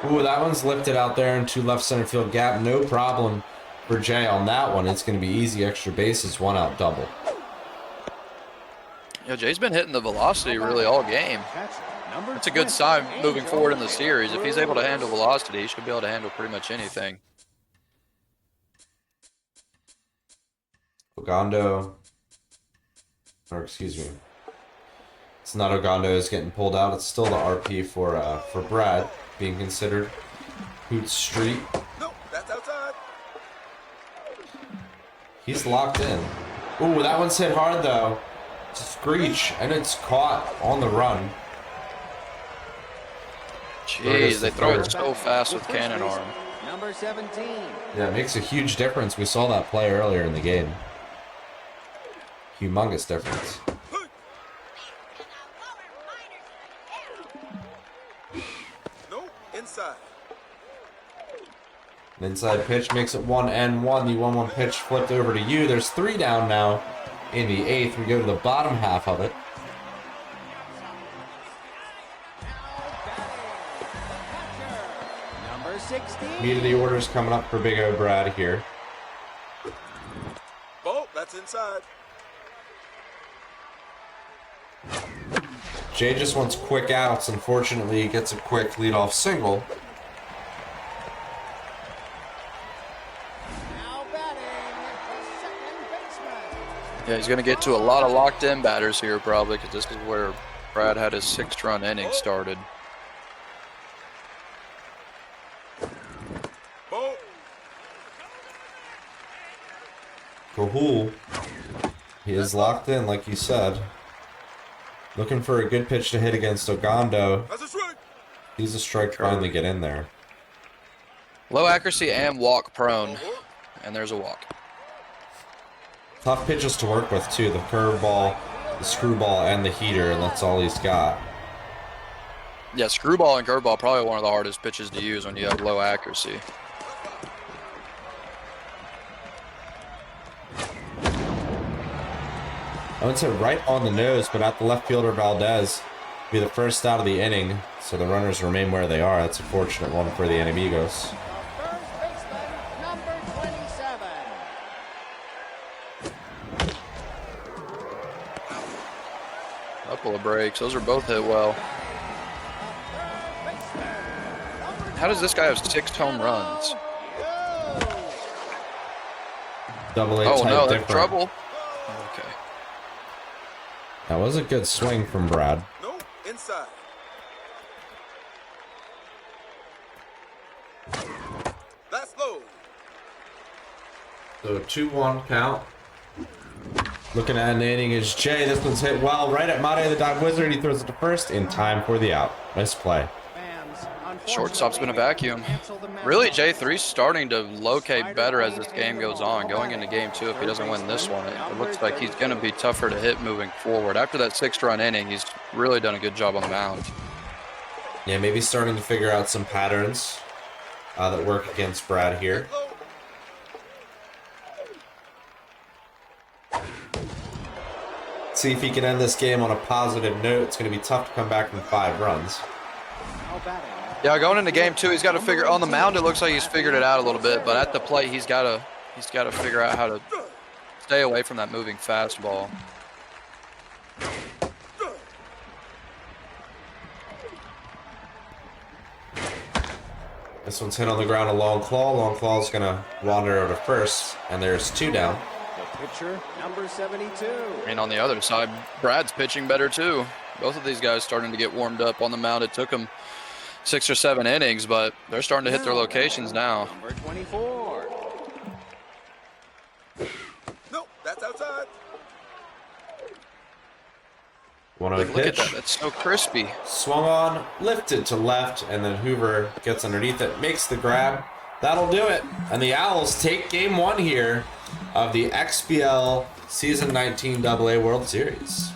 Ooh, that one's lifted out there into left center field gap. No problem for Jay on that one. It's going to be easy extra bases, 1 out double. Yeah, Jay's been hitting the velocity really all game. It's a good sign moving forward in the series. If he's able to handle velocity, he should be able to handle pretty much anything. Ogando, or excuse me, it's not Ogando is getting pulled out. It's still the RP for Brad being considered. Hoot Street. No, that's outside. He's locked in. Ooh, that one's hit hard though. It's a screech, and it's caught on the run. Jeez, they throw it so fast with cannon arm. Number 17. Yeah, it makes a huge difference. We saw that play earlier in the game. Humongous difference. No, inside. An inside pitch makes it 1-1. The 1-1 pitch flipped over to you. There's 3 down now in the 8th. We go to the bottom half of it. Number 16. Meat of the orders coming up for BigOBrad here. Ball, that's inside. Jay just wants quick outs. Unfortunately, he gets a quick leadoff single. Now batting, the second baseman. Yeah, he's going to get to a lot of locked-in batters here probably, because this is where Brad had his 6th-run inning started. Ball. Cahul, he is locked in, like you said. Looking for a good pitch to hit against Ogando. That's a strike. He's a strike finally get in there. Low accuracy and walk prone, and there's a walk. Tough pitches to work with too. The curveball, the screwball, and the heater, and that's all he's got. Yeah, screwball and curveball probably one of the hardest pitches to use when you have low accuracy. I would say right on the nose, but at the left fielder Valdez be the first out of the inning, so the runners remain where they are. That's a fortunate one for the Enemigos. First baseman, number 27. Couple of breaks. Those are both hit well. How does this guy have 6 home runs? Double A Oh type no, that's different. trouble. Okay. That was a good swing from Brad. No, inside. That's low. So 2-1 count. Looking at an inning is Jay. This one's hit well right at Mate the Dog Wizard. He throws it to first in time for the out. Nice play. Shortstop's been a vacuum. Really, J3's starting to locate better as this game goes on. Going into game 2, if he doesn't win this one, it looks like he's going to be tougher to hit moving forward. After that 6-run inning, he's really done a good job on the mound. Yeah, maybe starting to figure out some patterns that work against Brad here. See if he can end this game on a positive note. It's going to be tough to come back from 5 runs. Yeah, going into game 2, he's got to figure on the mound. It looks like he's figured it out a little bit, but at the plate, he's got to figure out how to stay away from that moving fastball. This one's hit on the ground, a long claw. Long claw's going to wander over to first, and there's 2 down. The pitcher, number 72. And on the other side, Brad's pitching better too. Both of these guys starting to get warmed up on the mound. It took them 6 or 7 innings, but they're starting to hit their locations now. Number 24. Nope, that's outside. One on Look at pitch. that, that's so crispy. Swung on, lifted to left, and then Hoover gets underneath it, makes the grab. That'll do it. And the Owls take game 1 here of the XBL Season 19 AA World Series.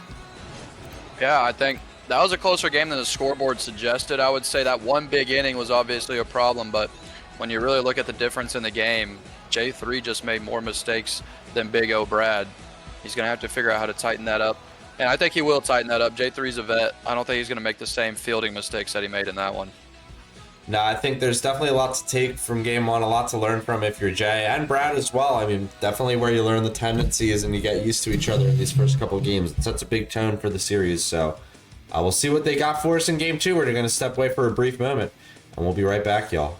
Yeah, I think that was a closer game than the scoreboard suggested. I would say that one big inning was obviously a problem, but when you really look at the difference in the game, J3 just made more mistakes than BigOBrad. He's going to have to figure out how to tighten that up. And I think he will tighten that up. J3's a vet. I don't think he's going to make the same fielding mistakes that he made in that one. No, I think there's definitely a lot to take from game 1, a lot to learn from if you're Jay and Brad as well. I mean, definitely where you learn the tendencies and you get used to each other in these first couple of games. It sets a big tone for the series. So we'll see what they got for us in game 2. We're going to step away for a brief moment, and we'll be right back, y'all.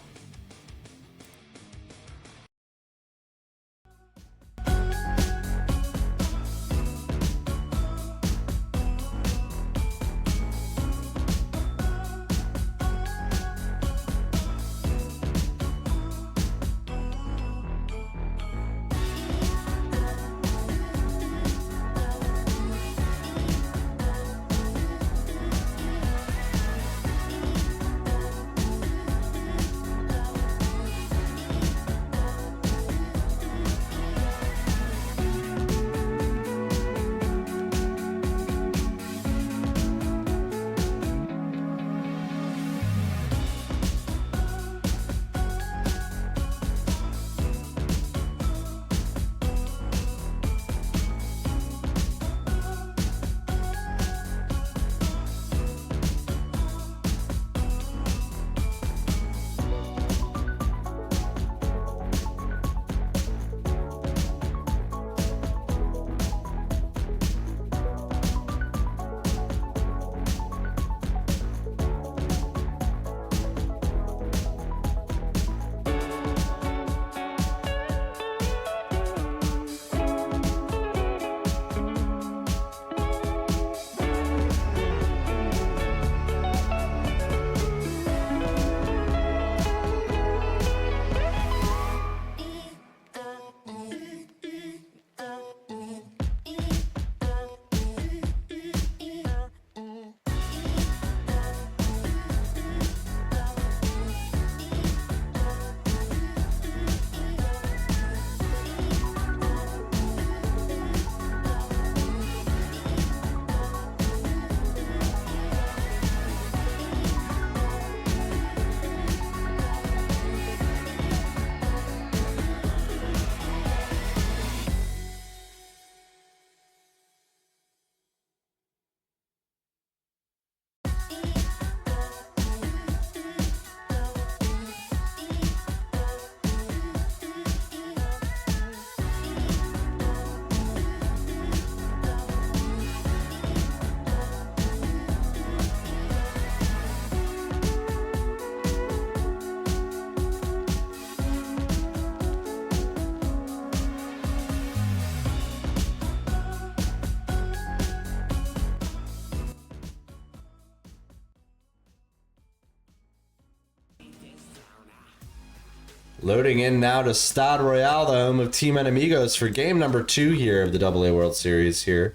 Loading in now to Stade Royale, the home of Team Enemigos, for game number 2 here of the AA World Series here.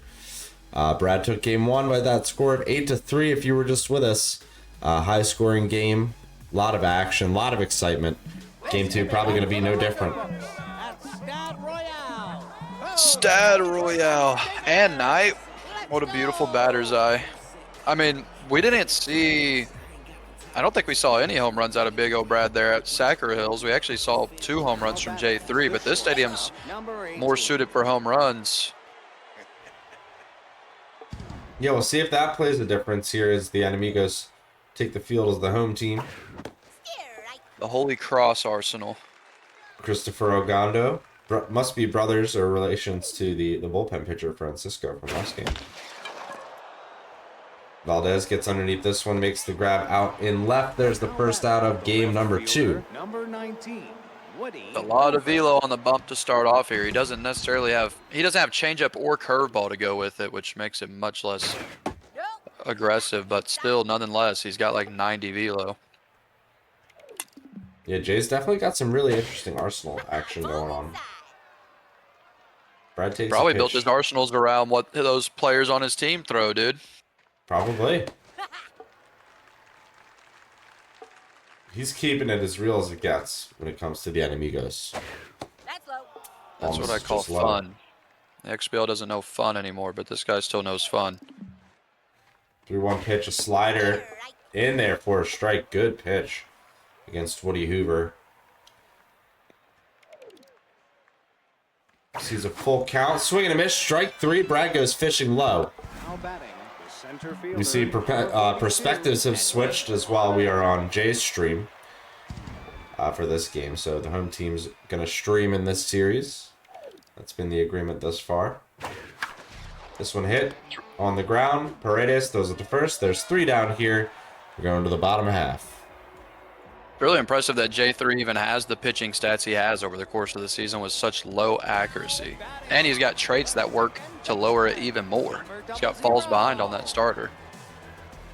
Brad took game 1 by that score of 8-3 if you were just with us. High scoring game, a lot of action, a lot of excitement. Game 2 probably going to be no different. Stade Royale and Knight. What a beautiful batter's eye. I mean, we didn't see... I don't think we saw any home runs out of BigOBrad there at Sacker Hills. We actually saw 2 home runs from J3, but this stadium's more suited for home runs. Yeah, we'll see if that plays a difference here as the Enemigos take the field as the home team. The Holy Cross Arsenal. Christopher Ogando must be brothers or relations to the bullpen pitcher Francisco from last game. Valdez gets underneath this one, makes the grab out in left. There's the first out of game number 2. Number 19, Woody. A lot of velo on the bump to start off here. He doesn't necessarily have changeup or curveball to go with it, which makes it much less aggressive, but still, nonetheless, he's got like 90 velo. Yeah, Jay's definitely got some really interesting arsenal action going on. Brad takes Probably a pitch. built his arsenals around what those players on his team throw, dude. Probably. He's keeping it as real as it gets when it comes to the Enemigos. That's what I call fun. The XBL doesn't know fun anymore, but this guy still knows fun. 3-1 pitch, a slider in there for a strike. Good pitch against Woody Hoover. Sees a full count. Swing and a miss. Strike 3. Brad goes fishing low. Now batting, the center fielder. We see perspectives have switched as well. We are on Jay's stream for this game. So the home team's going to stream in this series. That's been the agreement thus far. This one hit on the ground. Paredes throws it to first. There's 3 down here. We're going to the bottom half. Really impressive that J3 even has the pitching stats he has over the course of the season with such low accuracy. And he's got traits that work to lower it even more. He's got falls behind on that starter.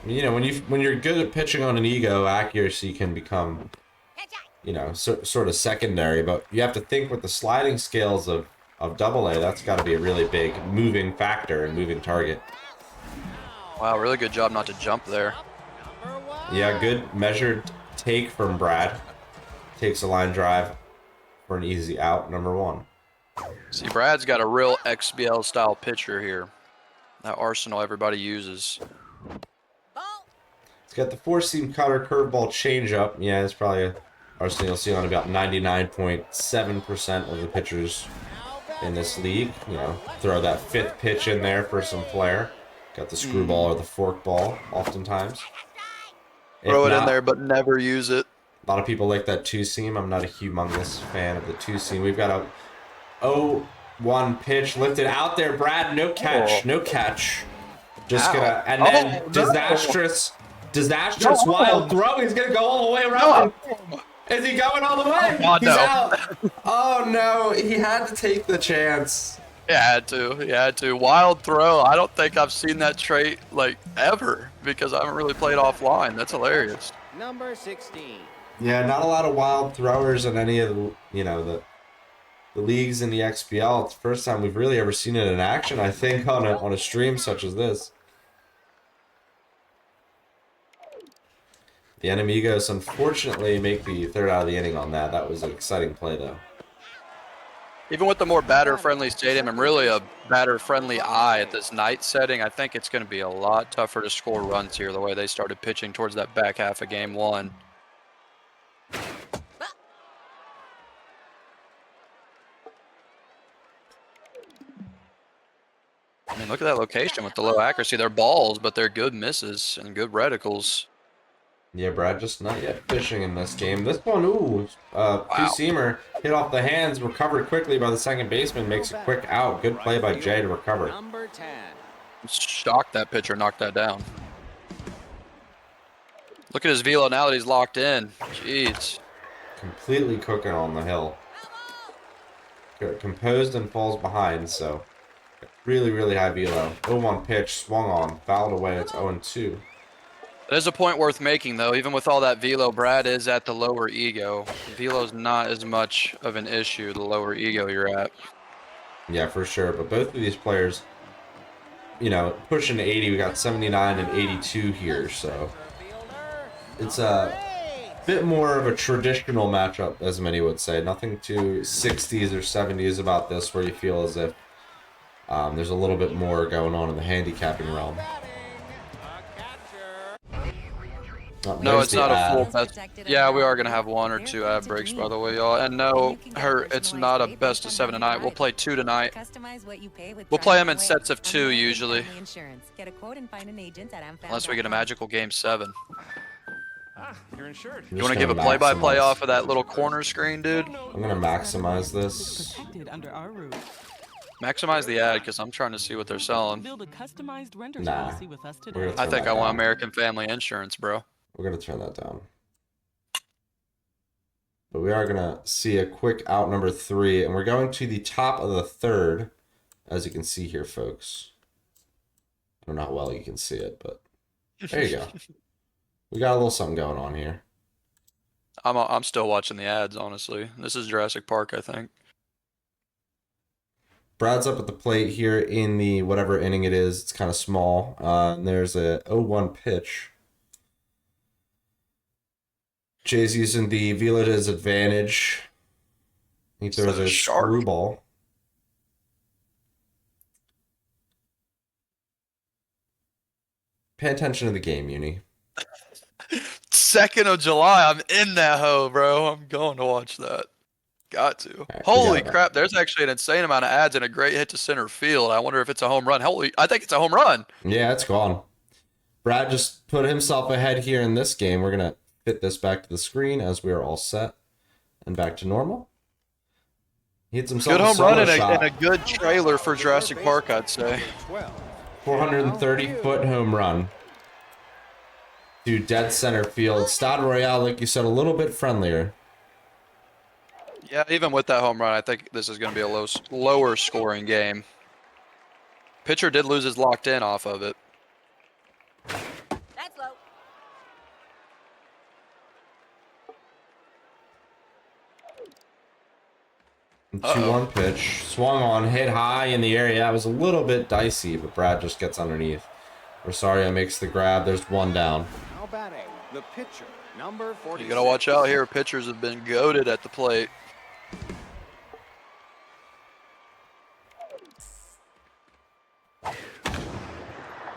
You know, when you're good at pitching on an ego, accuracy can become, you know, sort of secondary. But you have to think with the sliding scales of AA, that's got to be a really big moving factor and moving target. Wow, really good job not to jump there. Yeah, good measured take from Brad. Takes a line drive for an easy out, number 1. See, Brad's got a real XBL style pitcher here. That arsenal everybody uses. It's got the 4-seam cutter, curveball, changeup. Yeah, it's probably a arsenal you'll see on about 99.7% of the pitchers in this league. You know, throw that 5th pitch in there for some flair. Got the screwball or the forkball oftentimes. Throw it in there, but never use it. A lot of people like that 2-seam. I'm not a humongous fan of the 2-seam. We've got a 0-1 pitch lifted out there. Brad, no catch, no catch. Just gonna, and then disastrous wild throw. He's gonna go all the way around. Is he going all the way? Oh, He's out. Oh no, he had to take the chance. He had to. Wild throw. I don't think I've seen that trait like ever because I haven't really played offline. That's hilarious. Number 16. Yeah, not a lot of wild throwers in any of the, you know, the leagues in the XBL. It's the first time we've really ever seen it in action, I think, on a stream such as this. The Enemigos unfortunately make the 3rd out of the inning on that. That was an exciting play though. Even with the more batter-friendly stadium and really a batter-friendly eye at this night setting, I think it's going to be a lot tougher to score runs here the way they started pitching towards that back half of game 1. I mean, look at that location with the low accuracy. They're balls, but they're good misses and good reticles. Yeah, Brad just not yet fishing in this game. This one, two-seamer hit off the hands, recovered quickly by the second baseman, makes a quick out. Good play by Jay to recover. Number 10. Shocked that pitcher knocked that down. Look at his velo now that he's locked in. Jeez. Completely cooking on the hill. Composed and falls behind, so really, really high velo. 0-1 pitch, swung on, fouled away. It's 0-2. There's a point worth making, though. Even with all that velo, Brad is at the lower ego. Velo's not as much of an issue the lower ego you're at. Yeah, for sure. But both of these players, you know, pushing 80. We got 79 and 82 here, so it's a bit more of a traditional matchup, as many would say. Nothing too 60s or 70s about this, where you feel as if there's a little bit more going on in the handicapping realm. No, it's not a full best. Yeah, we are going to have 1 or 2 ad breaks, by the way, y'all. And no, it's not a best of 7 tonight. We'll play 2 tonight. We'll play them in sets of 2, usually. Unless we get a magical game 7. You're insured. You want to give a play-by-play off of that little corner screen, dude? I'm going to maximize this. Maximize the ad, because I'm trying to see what they're selling. Nah. I think I want American Family Insurance, bro. We're going to turn that down. But we are going to see a quick out number 3, and we're going to the top of the 3rd, as you can see here, folks. I don't know how well you can see it, but there you go. We got a little something going on here. I'm still watching the ads, honestly. This is Jurassic Park, I think. Brad's up at the plate here in the whatever inning it is. It's kind of small. And there's a 0-1 pitch. Jay's using the velo to his advantage. He throws a screwball. Pay attention to the game, Uni. 2nd of July, I'm in that hoe, bro. I'm going to watch that. Got to. Right, Holy crap, there's actually an insane amount of ads and a great hit to center field. I wonder if it's a home run. I think it's a home run. Yeah, it's gone. Brad just put himself ahead here in this game. We're going to fit this back to the screen as we are all set and back to normal. He hits himself good home a run and shot. a good trailer for Jurassic Park, I'd say. 430-foot home run to dead center field. Stade Royale, like you said, a little bit friendlier. Yeah, even with that home run, I think this is going to be a lower scoring game. Pitcher did lose his locked in off of it. That's low. 2-1 pitch. Swung on, hit high in the area. That was a little bit dicey, but Brad just gets underneath. Rosario makes the grab. There's 1 down. Now batting, the pitcher, number 46. You got to watch out here. Pitchers have been goated at the plate.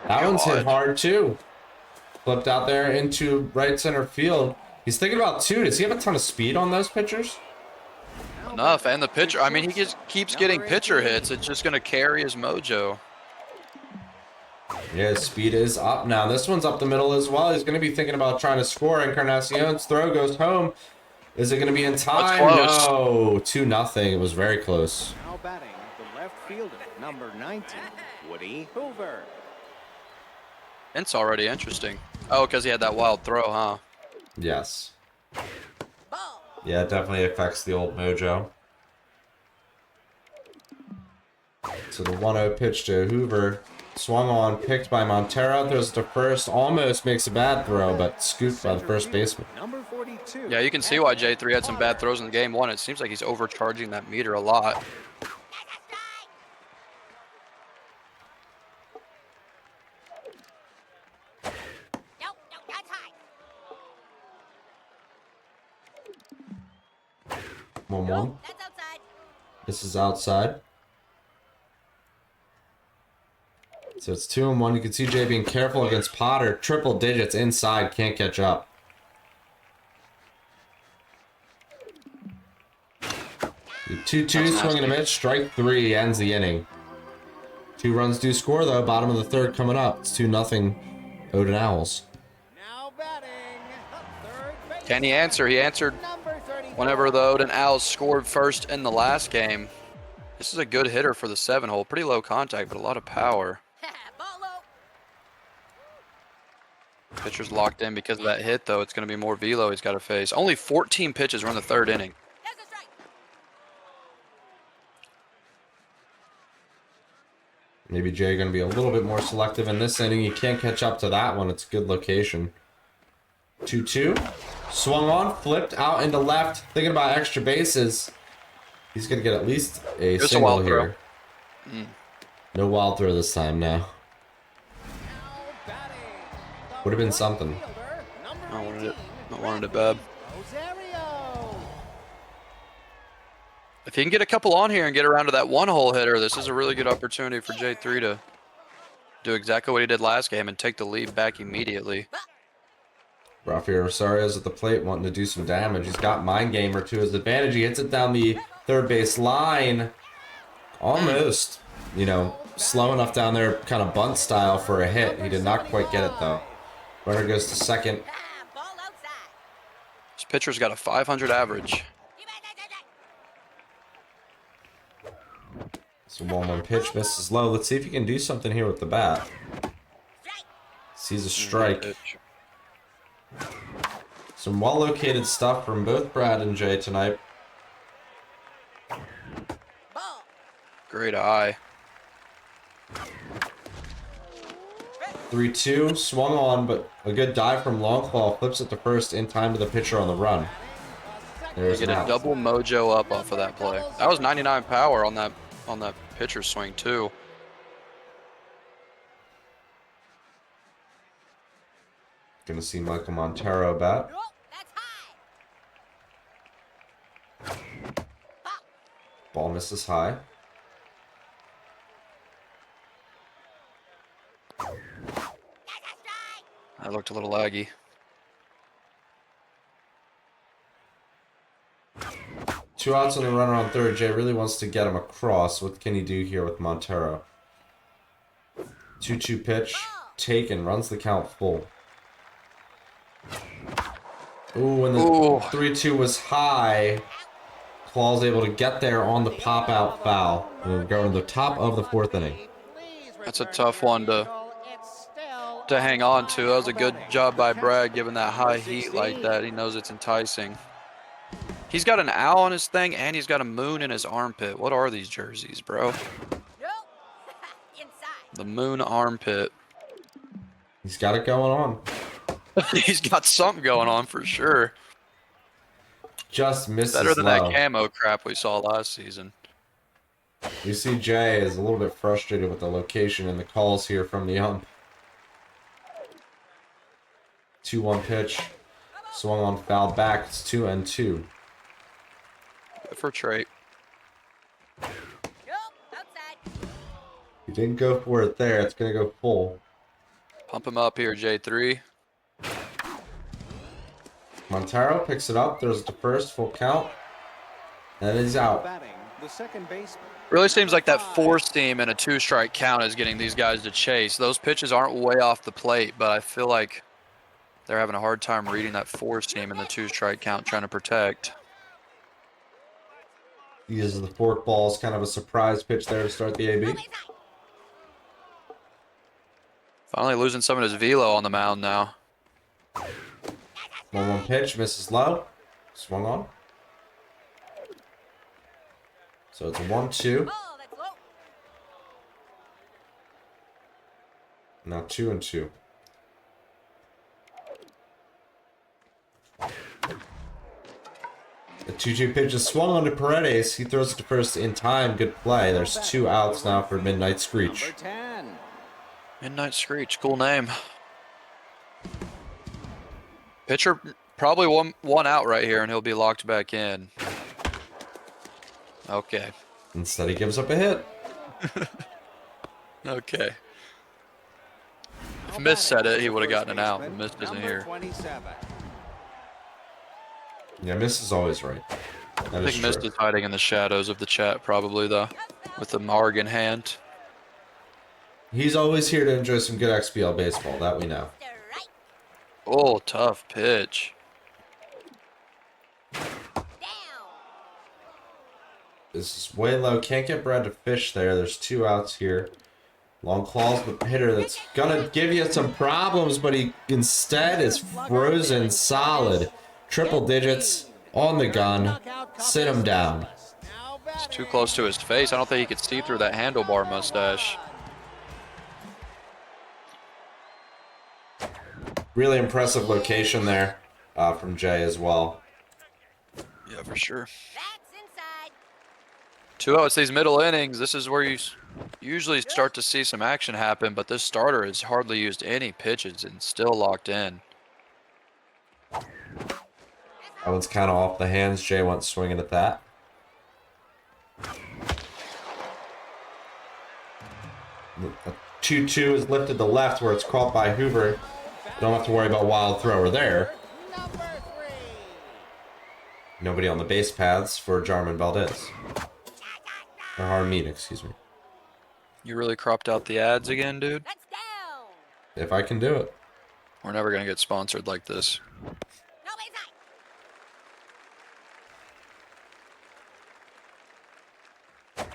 That one's hit hard too. Flipped out there into right center field. He's thinking about 2. Does he have a ton of speed on those pitchers? Enough, and the pitcher, I mean, he just keeps getting pitcher hits. It's just going to carry his mojo. Yeah, his speed is up now. This one's up the middle as well. He's going to be thinking about trying to score. Encarnacion's throw goes home. Is it going to be in time? No, 2-0. It was very close. Now batting, the left fielder, number 19, Woody Hoover. It's already interesting. Oh, because he had that wild throw, huh? Yes. Yeah, it definitely affects the old mojo. So the 1-0 pitch to Hoover. Swung on, picked by Montero. Throws to first. Almost makes a bad throw, but scooped by the first baseman. Number 42. Yeah, you can see why J3 had some bad throws in game 1. It seems like he's overcharging that meter a lot. Nope, that's high. 1-1. That's outside. This is outside. So it's 2-1. You can see Jay being careful against Potter. Triple digits inside. Can't catch up. The 2-2 swing and a miss. Strike 3 ends the inning. 2 runs do score, though. Bottom of the 3rd coming up. It's 2-0 Odin Owls. Now batting, third base. Can he answer? He answered whenever the Odin Owls scored first in the last game. This is a good hitter for the 7-hole. Pretty low contact, but a lot of power. Ball low. Pitcher's locked in because of that hit, though. It's going to be more velo he's got to face. Only 14 pitches are in the 3rd inning. That's a strike. Maybe Jay going to be a little bit more selective in this inning. You can't catch up to that one. It's a good location. 2-2. Swung on, flipped out into left, thinking about extra bases. He's going to get at least a Here's single a wild here. throw. No wild throw this time now. Would have been something. I wanted it bad. If he can get a couple on here and get around to that one-hole hitter, this is a really good opportunity for J3 to do exactly what he did last game and take the lead back immediately. Rafael Rosario's at the plate wanting to do some damage. He's got Mind Gamer to his advantage. He hits it down the third base line. Almost, you know, slow enough down there, kind of bunt style for a hit. He did not quite get it, though. Runner goes to second. Ball outside. This pitcher's got a 500 average. It's a 1-1 pitch, misses low. Let's see if he can do something here with the bat. Sees a strike. Some well-located stuff from both Brad and Jay tonight. Great eye. 3-2, swung on, but a good dive from Longclaw, flips it to first in time to the pitcher on the run. There's Get a double mojo up off of that play. That was 99 power on that pitcher swing too. Gonna see Michael Montero bat. Ball misses high. That looked a little laggy. Two outs and a runner on third. Jay really wants to get him across. What can he do here with Montero? 2-2 pitch. Taken. Runs the count full. Ooh, and the 3-2 was high. Claw's able to get there on the pop-out foul. We're going to the top of the fourth inning. That's a tough one to hang on to. That was a good job by Brad giving that high heat like that. He knows it's enticing. He's got an owl on his thing, and he's got a moon in his armpit. What are these jerseys, bro? The moon armpit. He's got it going on. He's got something going on for sure. Just misses Better than low. that camo crap we saw last season. You see Jay is a little bit frustrated with the location and the calls here from the ump. 2-1 pitch. Swung on, foul back. It's 2-2. Good for Trait. He didn't go for it there. It's going to go full. Pump him up here, J3. Montero picks it up. There's the first full count. And he's out. Really seems like that four seam and a two-strike count is getting these guys to chase. Those pitches aren't way off the plate, but I feel like they're having a hard time reading that four seam and the two-strike count, trying to protect. He uses the fork ball as kind of a surprise pitch there to start the AB. Finally losing some of his velo on the mound now. 1-1 pitch, misses low. Swung on. So it's a 1-2. Now 2-2. The 2-2 pitch is swung on to Paredes. He throws it to first in time. Good play. There's 2 outs now for Midnight Screech. Midnight Screech, cool name. Pitcher probably one out right here, and he'll be locked back in. Okay. Instead, he gives up a hit. Okay. If Miss said it, he would have gotten an out, but Miss isn't here. Yeah, Miss is always right. I think Miss is hiding in the shadows of the chat, probably, though, with the marg in hand. He's always here to enjoy some good XBL baseball, that we know. Oh, tough pitch. This is way low. Can't get Brad to fish there. There's 2 outs here. Long claws, but hitter that's gonna give you some problems, but he instead is frozen solid. Triple digits on the gun. Sit him down. It's too close to his face. I don't think he could see through that handlebar mustache. Really impressive location there from Jay as well. Yeah, for sure. That's inside. 2 outs these middle innings. This is where you usually start to see some action happen, but this starter has hardly used any pitches and still locked in. That one's kind of off the hands. Jay went swinging at that. A 2-2 is lifted to left where it's caught by Hoover. Don't have to worry about wild thrower there. Nobody on the base paths for Jarman Valdez. Or Harmeet, excuse me. You really cropped out the ads again, dude? That's down. If I can do it. We're never going to get sponsored like this. Nobody's out.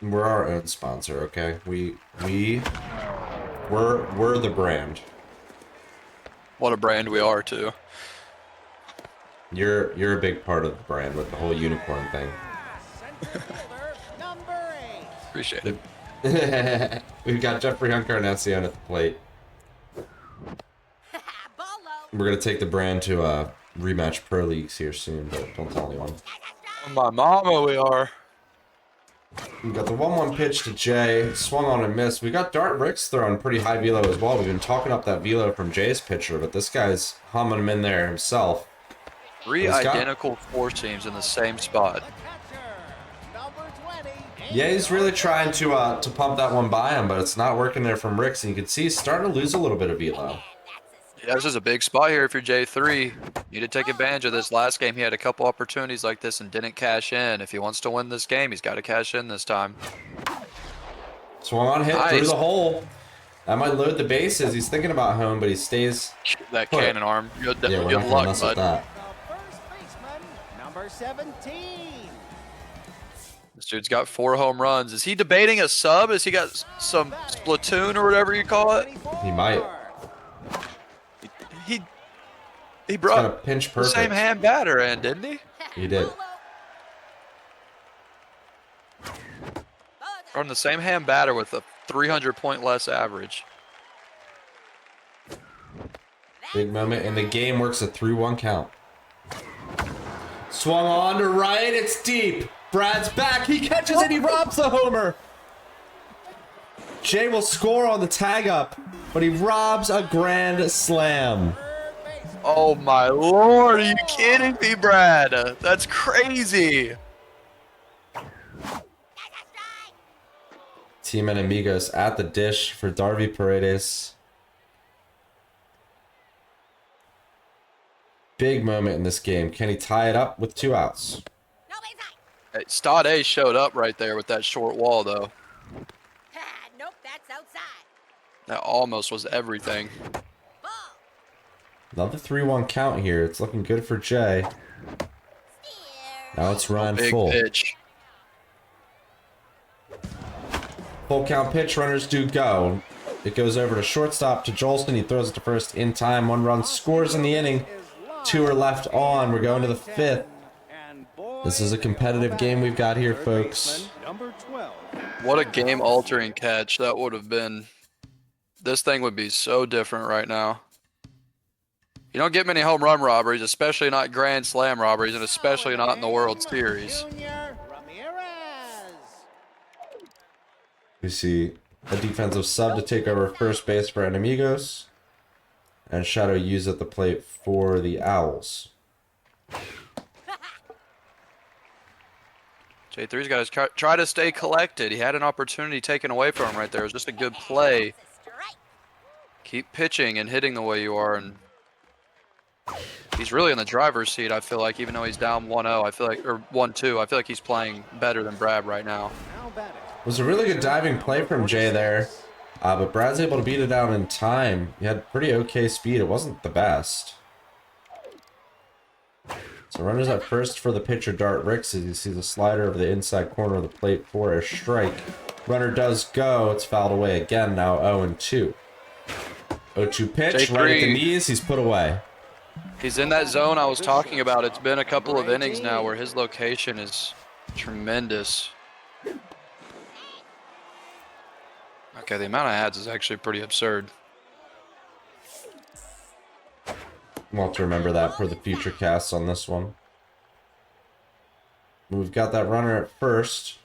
We're our own sponsor, okay? We're the brand. What a brand we are, too. You're a big part of the brand with the whole unicorn thing. Appreciate it. We've got J3yEnk at the plate. Ball low. We're gonna take the brand to rematch pro leagues here soon, but don't tell anyone. My mama, we are. We got the 1-1 pitch to Jay, swung on and missed. We got Dart Ricks throwing pretty high velo as well. We've been talking up that velo from Jay's pitcher, but this guy's humming him in there himself. 3 identical 4-seams in the same spot. Yeah, he's really trying to pump that one by him, but it's not working there from Ricks, and you can see he's starting to lose a little bit of velo. Yeah, this is a big spot here if you're J3. Need to take advantage of this. Last game, he had a couple opportunities like this and didn't cash in. If he wants to win this game, he's got to cash in this time. Swung on, hit through the hole. That might load the bases. He's thinking about home, but he stays. That put. cannon arm. You'll Yeah, we're not gonna luck, mess with bud. that. First baseman, number 17. This dude's got 4 home runs. Is he debating a sub? Has he got some Splatoon or whatever you call it? He might. He He's got a brought pinch the perfect. same hand batter in, didn't he? He did. From the same hand batter with a 300-point less average. Big moment, and the game works a 3-1 count. Swung on to right, it's deep. Brad's back, he catches it, he robs the homer. Jay will score on the tag up, but he robs a grand slam. Oh my lord, are you kidding me, Brad? That's crazy. Team and amigos at the dish for Darby Paredes. Big moment in this game. Can he tie it up with 2 outs? Hey, Stade showed up right there with that short wall, though. Nope, that's outside. That almost was everything. Ball. Another 3-1 count here. It's looking good for Jay. Now it's Ryan Big full. pitch. Full count pitch, runners do go. It goes over to shortstop to Jolson. He throws it to first in time. 1 run scores in the inning. 2 are left on. We're going to the 5th. This is a competitive game we've got here, folks. Number 12. What a game-altering catch that would have been. This thing would be so different right now. You don't get many home run robberies, especially not grand slam robberies, and especially not in the World Series. Junior Ramirez. We see a defensive sub to take over first base for Enemigos. And Shadow U's at the plate for the Owls. J3's got to try to stay collected. He had an opportunity taken away from him right there. It was just a good play. Keep pitching and hitting the way you are, and he's really in the driver's seat, I feel like, even though he's down 1-0, I feel like, or 1-2, I feel like he's playing better than Brad right now. It was a really good diving play from Jay there, but Brad's able to beat it down in time. He had pretty okay speed. It wasn't the best. So runners at first for the pitcher, Dart Ricks, as you see the slider over the inside corner of the plate for a strike. Runner does go. It's fouled away again, now 0-2. 0-2 pitch, J3, right at the knees. He's put away. He's in that zone I was talking about. It's been a couple of innings now where his location is tremendous. Okay, the amount of ads is actually pretty absurd. We'll have to remember that for the future casts on this one. We've got that runner at first.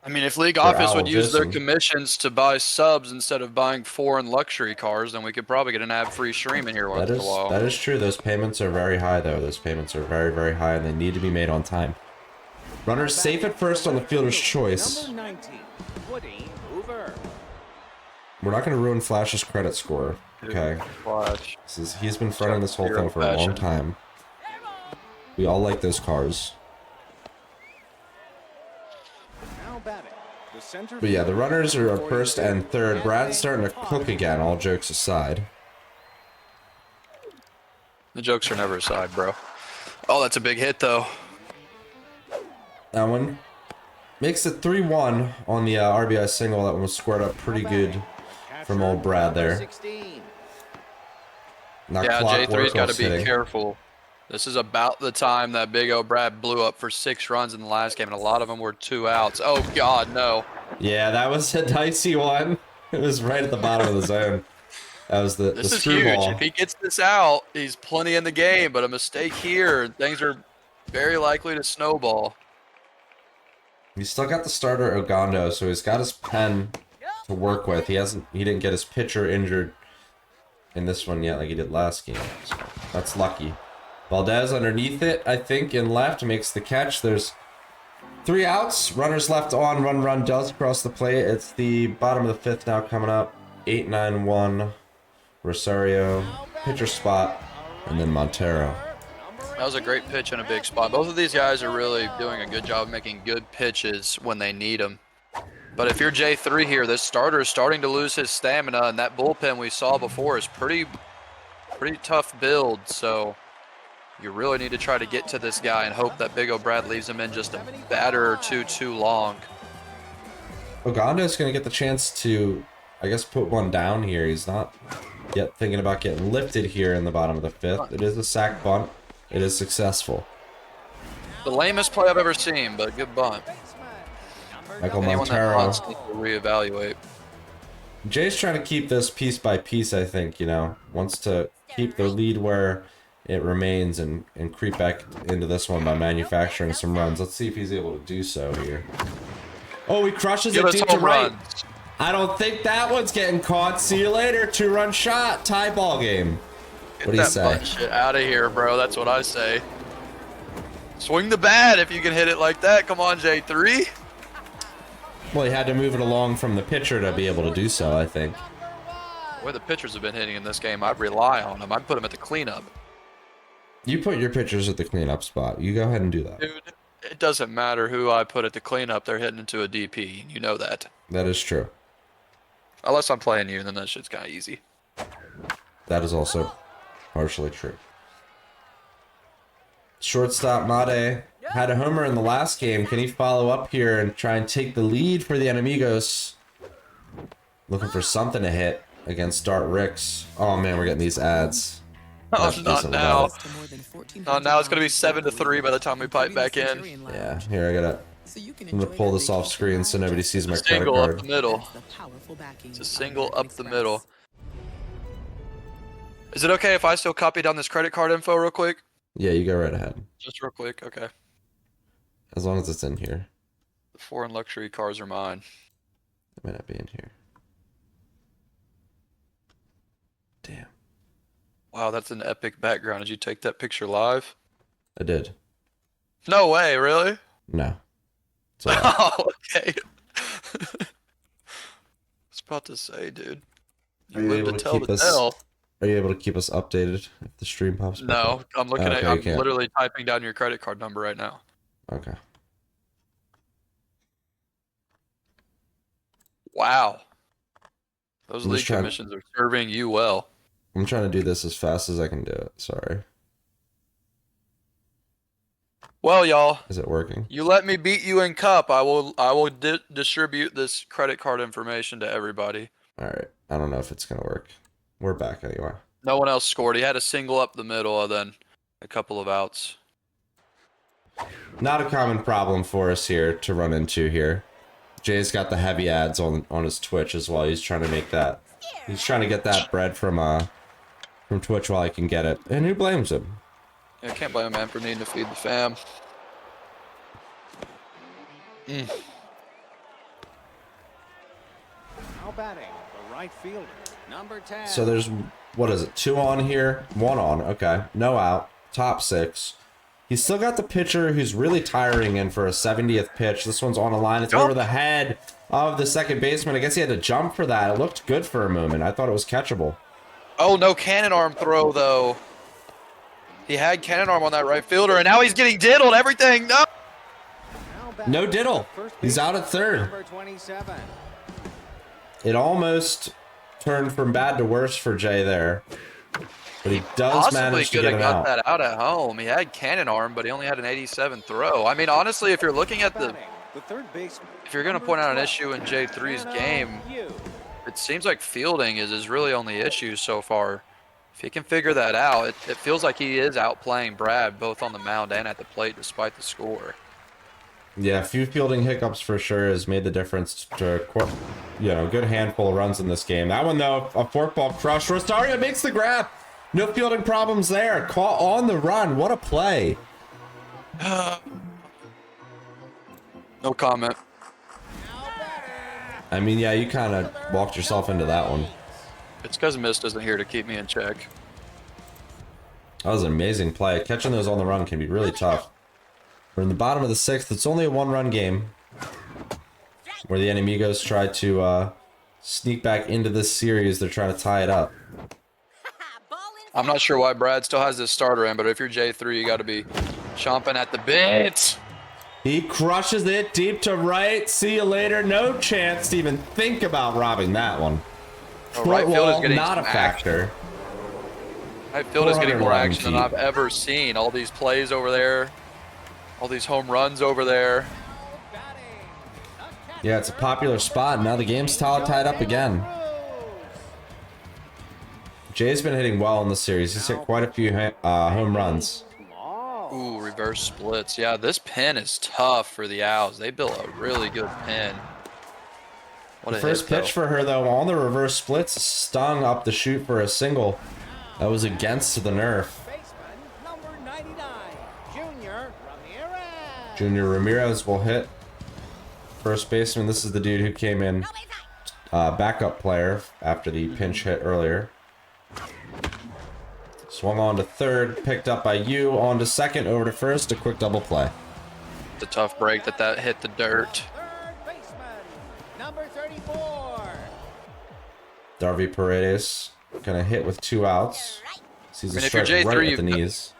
I mean, if League For Office Al would use their Jism. commissions to buy subs instead of buying foreign luxury cars, then we could probably get an ad-free stream in here once in a while. That is true. Those payments are very high, though. Those payments are very, very high, and they need to be made on time. Runner's safe at first on the fielder's choice. Number 19, Woody Hoover. We're not going to ruin Flash's credit score. Okay. Flash. He's been fronting this whole thing for a long time. We all like those cars. Now batting. The center But yeah, the runners are fielder, first and third. Brad's starting to cook again, all jokes aside. The jokes are never aside, bro. Oh, that's a big hit, though. That one makes it 3-1 on the RBI single. That one was squared up pretty good from old Brad there. 16. Not Yeah, clockwork J3's got or to be sitting. careful. This is about the time that BigOBrad blew up for 6 runs in the last game, and a lot of them were 2 outs. Oh, God, no. Yeah, that was a dicey one. It was right at the bottom of the zone. That was the This is screwball. huge. If he gets this out, he's plenty in the game, but a mistake here, and things are very likely to snowball. He's still got the starter Ogando, so he's got his pen to work with. He didn't get his pitcher injured in this one yet like he did last game. So that's lucky. Valdez underneath it, I think, in left makes the catch. There's 3 outs. Runners left on. Run does cross the plate. It's the bottom of the 5th now coming up. 8-9-1. Rosario, pitcher spot, and then Montero. That was a great pitch in a big spot. Both of these guys are really doing a good job making good pitches when they need them. But if you're J3 here, this starter is starting to lose his stamina, and that bullpen we saw before is pretty tough build. So you really need to try to get to this guy and hope that BigOBrad leaves him in just a batter or two too long. Ogando is going to get the chance to, I guess, put one down here. He's not yet thinking about getting lifted here in the bottom of the 5th. It is a sac bunt. It is successful. The lamest play I've ever seen, but a good bunt. Michael Anyone that Montero. bunts needs to reevaluate. Jay's trying to keep this piece by piece, I think, you know. Wants to keep the lead where it remains and creep back into this one by manufacturing some runs. Let's see if he's able to do so here. Oh, he crushes Give it us deep to home right. runs. I don't think that one's getting caught. See you later. 2-run shot. Tie ball game. What do you Get say? that butt shit out of here, bro. That's what I say. Swing the bat if you can hit it like that. Come on, J3. Well, he had to move it along from the pitcher to be able to do so, I think. The way the pitchers have been hitting in this game, I'd rely on them. I'd put them at the cleanup. You put your pitchers at the cleanup spot. You go ahead and do that. Dude, it doesn't matter who I put at the cleanup. They're hitting into a DP. You know that. That is true. Unless I'm playing you, then that shit's kind of easy. That is also partially true. Shortstop Made had a homer in the last game. Can he follow up here and try and take the lead for the Enemigos? Looking for something to hit against Dart Ricks. Oh man, we're getting these ads. Oh, Have to do not something now. about it. Not now. It's going to be 7-3 by the time we pipe back in. Yeah, here I'm gonna pull this off screen so nobody sees my credit Single up card. the middle. It's a single up the middle. Is it okay if I still copy down this credit card info real quick? Yeah, you go right ahead. Just real quick, okay. As long as it's in here. The foreign luxury cars are mine. It might not be in here. Damn. Wow, that's an epic background. Did you take that picture live? I did. No way, really? No. It's all right. Oh, okay. I was about to say, dude. Are You you live able to to tell keep the us- tale. Are you able to keep us updated if the stream pops back No, up? I'm looking Okay, at. you I'm can't. literally typing down your credit card number right now. Okay. Wow. Those I'm league just trying- commissions are serving you well. I'm trying to do this as fast as I can do it. Sorry. Well, y'all, Is it working? you let me beat you in cup. I will distribute this credit card information to everybody. All right. I don't know if it's going to work. We're back anyway. No one else scored. He had a single up the middle and then a couple of outs. Not a common problem for us here to run into here. Jay's got the heavy ads on his Twitch as well. He's trying to make that. He's trying to get that bread from from Twitch while I can get it. And who blames him? Yeah, I can't blame a man for needing to feed the fam. Now batting, the right fielder, number 10. So there's, what is it, 2 on here, 1 on, okay. No out, top 6. He's still got the pitcher who's really tiring in for a 70th pitch. This one's on a line, it's over the head of the second baseman. I guess he had to jump for that. It looked good for a moment. I thought it was catchable. Oh, no cannon arm throw, though. He had cannon arm on that right fielder, and now he's getting diddled. Everything, no! No diddle. He's out at third. Number 27. It almost turned from bad to worse for Jay there. But he does Possibly manage to could get have him got out. that out at home. He had cannon arm, but he only had an 87 throw. I mean, honestly, if you're looking at The third baseman. if you're going to point out an issue in J3's game, it seems like fielding is his really only issue so far. If he can figure that out, it feels like he is outplaying Brad both on the mound and at the plate despite the score. Yeah, a few fielding hiccups for sure has made the difference to, good handful of runs in this game. That one, though, a forkball crush. Rosario makes the grab. No fielding problems there. Caught on the run. What a play. No comment. I mean, yeah, you kind of walked yourself into that one. It's because Mist isn't here to keep me in check. That was an amazing play. Catching those on the run can be really tough. We're in the bottom of the 6th. It's only a 1-run game where the Enemigos try to sneak back into this series. They're trying to tie it up. I'm not sure why Brad still has this starter in, but if you're J3, you got to be chomping at the bit. He crushes it deep to right. See you later. No chance to even think about robbing that one. Oh, right field is getting not a factor. Right field is getting more 411 action than I've ever seen. All these plays over there. All these home runs over there. Yeah, it's a popular spot. Now the game's tied up again. Jay's been hitting well in the series. He's hit quite a few home runs. Ooh, reverse splits. Yeah, this pin is tough for the Owls. They built a really good pin. What The a first hit, pitch for her, though, on the reverse splits, stung up the chute for a single. That was against the nerf. Number 99, Junior Ramirez. Junior Ramirez will hit first baseman. This is the dude who came in backup player after the pinch hit earlier. Swung on to third, picked up by you, on to second, over to first, a quick double play. It's a tough break that hit the dirt. Third baseman, number 34. Darby Paredes gonna hit with 2 outs. Sees a I mean, if you're strike J3, right at the knees.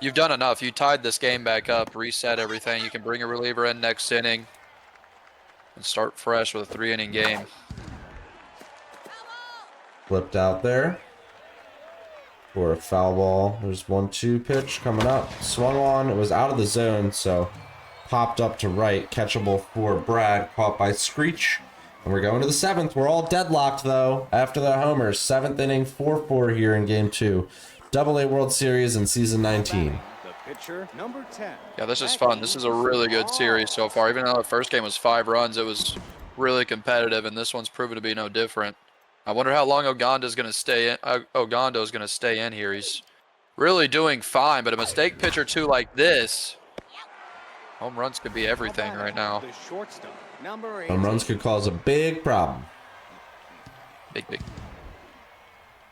You've done enough. You tied this game back up, reset everything. You can bring a reliever in next inning and start fresh with a 3-inning game. Flipped out there for a foul ball. There's 1-2 pitch coming up. Swung on. It was out of the zone, so popped up to right. Catchable for Brad. Caught by Screech. And we're going to the 7th. We're all deadlocked, though, after the homers. 7th inning, 4-4 here in Game 2. AA World Series in Season 19. The pitcher, number 10. Yeah, this is fun. This is a really good series so far. Even though the first game was 5 runs, it was really competitive, and this one's proven to be no different. I wonder how long Ogando's going to stay in. Ogando's going to stay in here. He's really doing fine, but a mistake pitch or two like this, home runs could be everything right now. The shortstop, number 8. Home runs could cause a big problem. Big.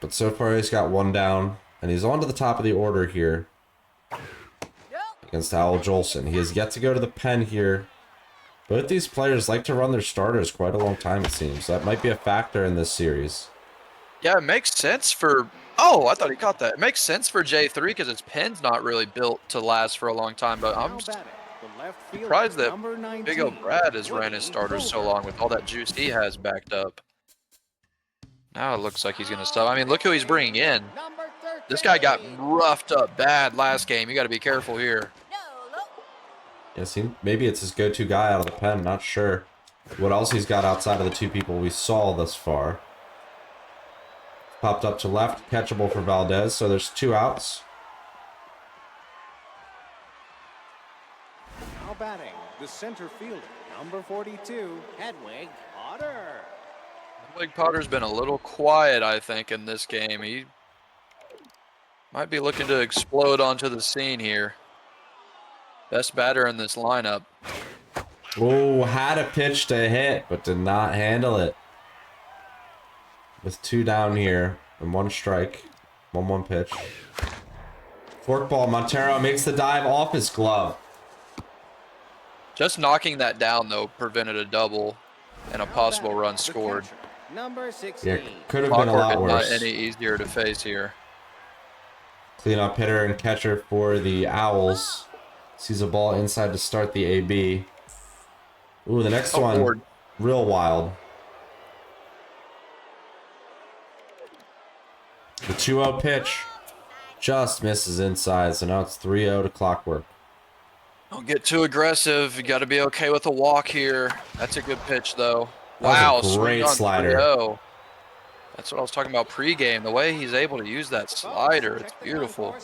But so far, he's got 1 down, and he's on to the top of the order here against Al Jolson. He has yet to go to the pen here. Both these players like to run their starters quite a long time, it seems. That might be a factor in this series. Yeah, it makes sense for... Oh, I thought he caught that. It makes sense for J3 because his pin's not really built to last for a long time, but I'm surprised that BigOBrad has ran his starters so long with all that juice he has backed up. Now it looks like he's going to stop. I mean, look who he's bringing in. This guy got roughed up bad last game. You got to be careful here. Yes, maybe it's his go-to guy out of the pen. Not sure what else he's got outside of the 2 people we saw thus far. Popped up to left, catchable for Valdez, so there's 2 outs. Now batting, the center fielder, number 42, Hedwig Potter. Hedwig Potter's been a little quiet, I think, in this game. He Might be looking to explode onto the scene here. Best batter in this lineup. Oh, had a pitch to hit, but did not handle it. With 2 down here and 1 strike. 1-1 pitch. Forkball, Montero makes the dive off his glove. Just knocking that down, though, prevented a double and a possible run scored. Number 16. Yeah, could have been a lot Clockwork is worse. not any easier to face here. Cleanup hitter and catcher for the Owls. Sees a ball inside to start the AB. Ooh, the next one, Board. real wild. The 2-0 pitch just misses inside, so now it's 3-0 to Clockwork. Don't get too aggressive. You got to be okay with a walk here. That's a good pitch, though. That was a Wow, great swing on slider. 3-0. That's what I was talking about pregame. The way he's able to use that slider, it's beautiful.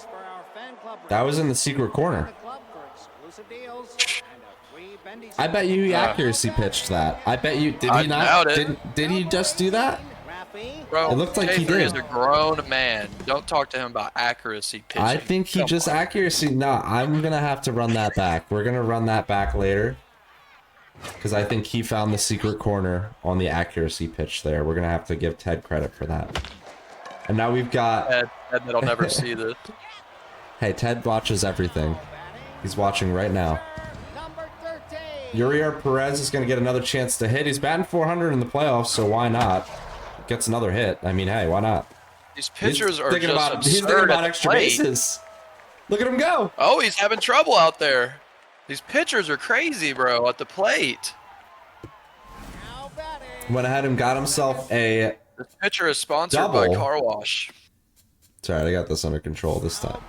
That was in the secret corner. I bet you he accuracy pitched that. I bet you, did I he not? doubt it. Did he just do that? Bro, It looked like he J3 did. is a grown man. Don't talk to him about accuracy pitching. I think he Come just on. accuracy. No, I'm gonna have to run that back. We're gonna run that back later. Because I think he found the secret corner on the accuracy pitch there. We're gonna have to give Ted credit for that. And now we've got... Ted that'll never see this. Hey, Ted watches everything. He's watching right now. Uriel Perez is going to get another chance to hit. He's batting 400 in the playoffs, so why not? Gets another hit. I mean, hey, why not? These pitchers are thinking just about, he's thinking absurd about at the extra plate. bases. Look at him go. Oh, he's having trouble out there. These pitchers are crazy, bro, at the plate. Went ahead and got himself a... This pitcher is sponsored by Double. Car Wash. Sorry, I got this under control this time.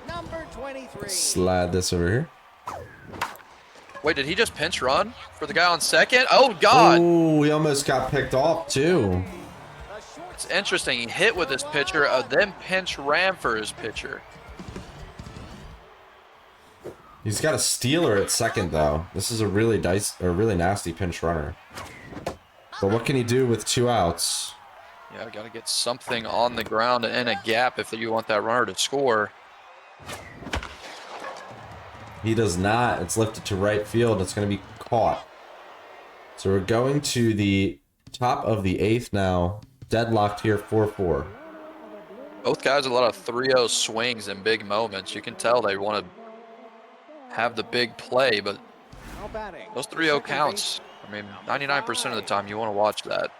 Number 23. Slide this over here. Wait, did he just pinch run for the guy on second? Oh, God. Oh, he almost got picked off, too. It's interesting. He hit with his pitcher, then pinch ran for his pitcher. He's got a stealer at second, though. This is a really nasty pinch runner. But what can he do with 2 outs? Yeah, got to get something on the ground and a gap if you want that runner to score. He does not. It's lifted to right field. It's going to be caught. So we're going to the top of the 8th now. Deadlocked here, 4-4. Both guys a lot of 3-0 swings in big moments. You can tell they want to have the big play, but those 3-0 counts. I mean, 99% of the time you want to watch that.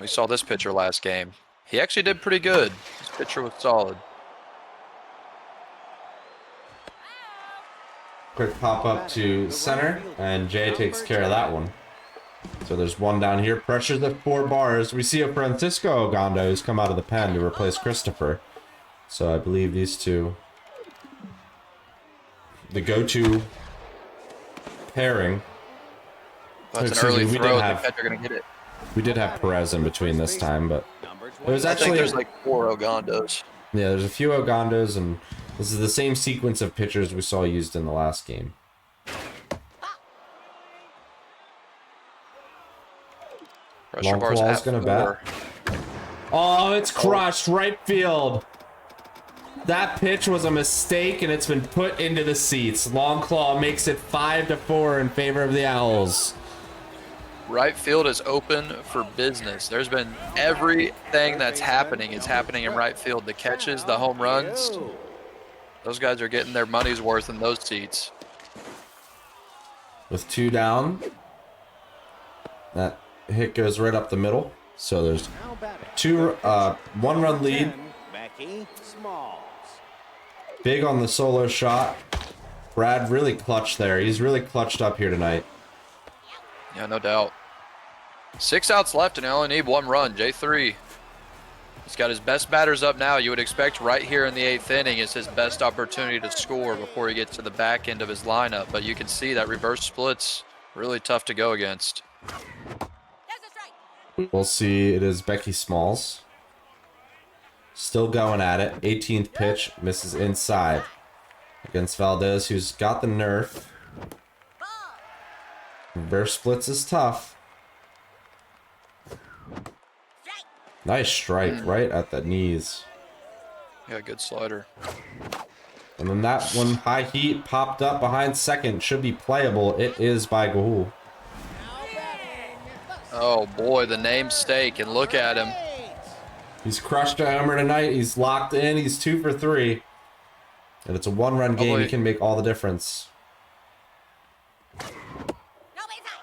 We saw this pitcher last game. He actually did pretty good. This pitcher was solid. Quick pop up to center, and Jay takes care of that one. So there's one down here. Pressures at 4 bars. We see a Francisco Ogando who's come out of the pen to replace Christopher. So I believe these two, the go-to pairing. That's Excuse an early me, we throw. did The have- catcher gonna get it. We did have Perez in between this time, but it was I think actually... there's like 4 Ogandos. Yeah, there's a few Ogandos, and this is the same sequence of pitchers we saw used in the last game. Pressure Long bars claw's at gonna 4. bat. Oh, it's crushed, right field. That pitch was a mistake, and it's been put into the seats. Long Claw makes it 5-4 in favor of the Owls. Right field is open for business. There's been everything that's happening is happening in right field. The catches, the home runs. Those guys are getting their money's worth in those seats. With 2 down, that hit goes right up the middle. So there's 1-run lead. Big on the solo shot. Brad really clutched there. He's really clutched up here tonight. Yeah, no doubt. 6 outs left and they only need 1 run. J3. He's got his best batters up now. You would expect right here in the 8th inning is his best opportunity to score before he gets to the back end of his lineup. But you can see that reverse split's really tough to go against. We'll see. It is Becky Smalls. Still going at it. 18th pitch. Misses inside. Against Valdez, who's got the nerf. Reverse splits is tough. Nice strike right at the knees. Yeah, good slider. And then that one, high heat, popped up behind second. Should be playable. It is by Gahul. Oh boy, the namesake, and look at him. He's crushed a homer tonight. He's locked in. He's 2 for 3. And it's a one-run game. He can make all the difference.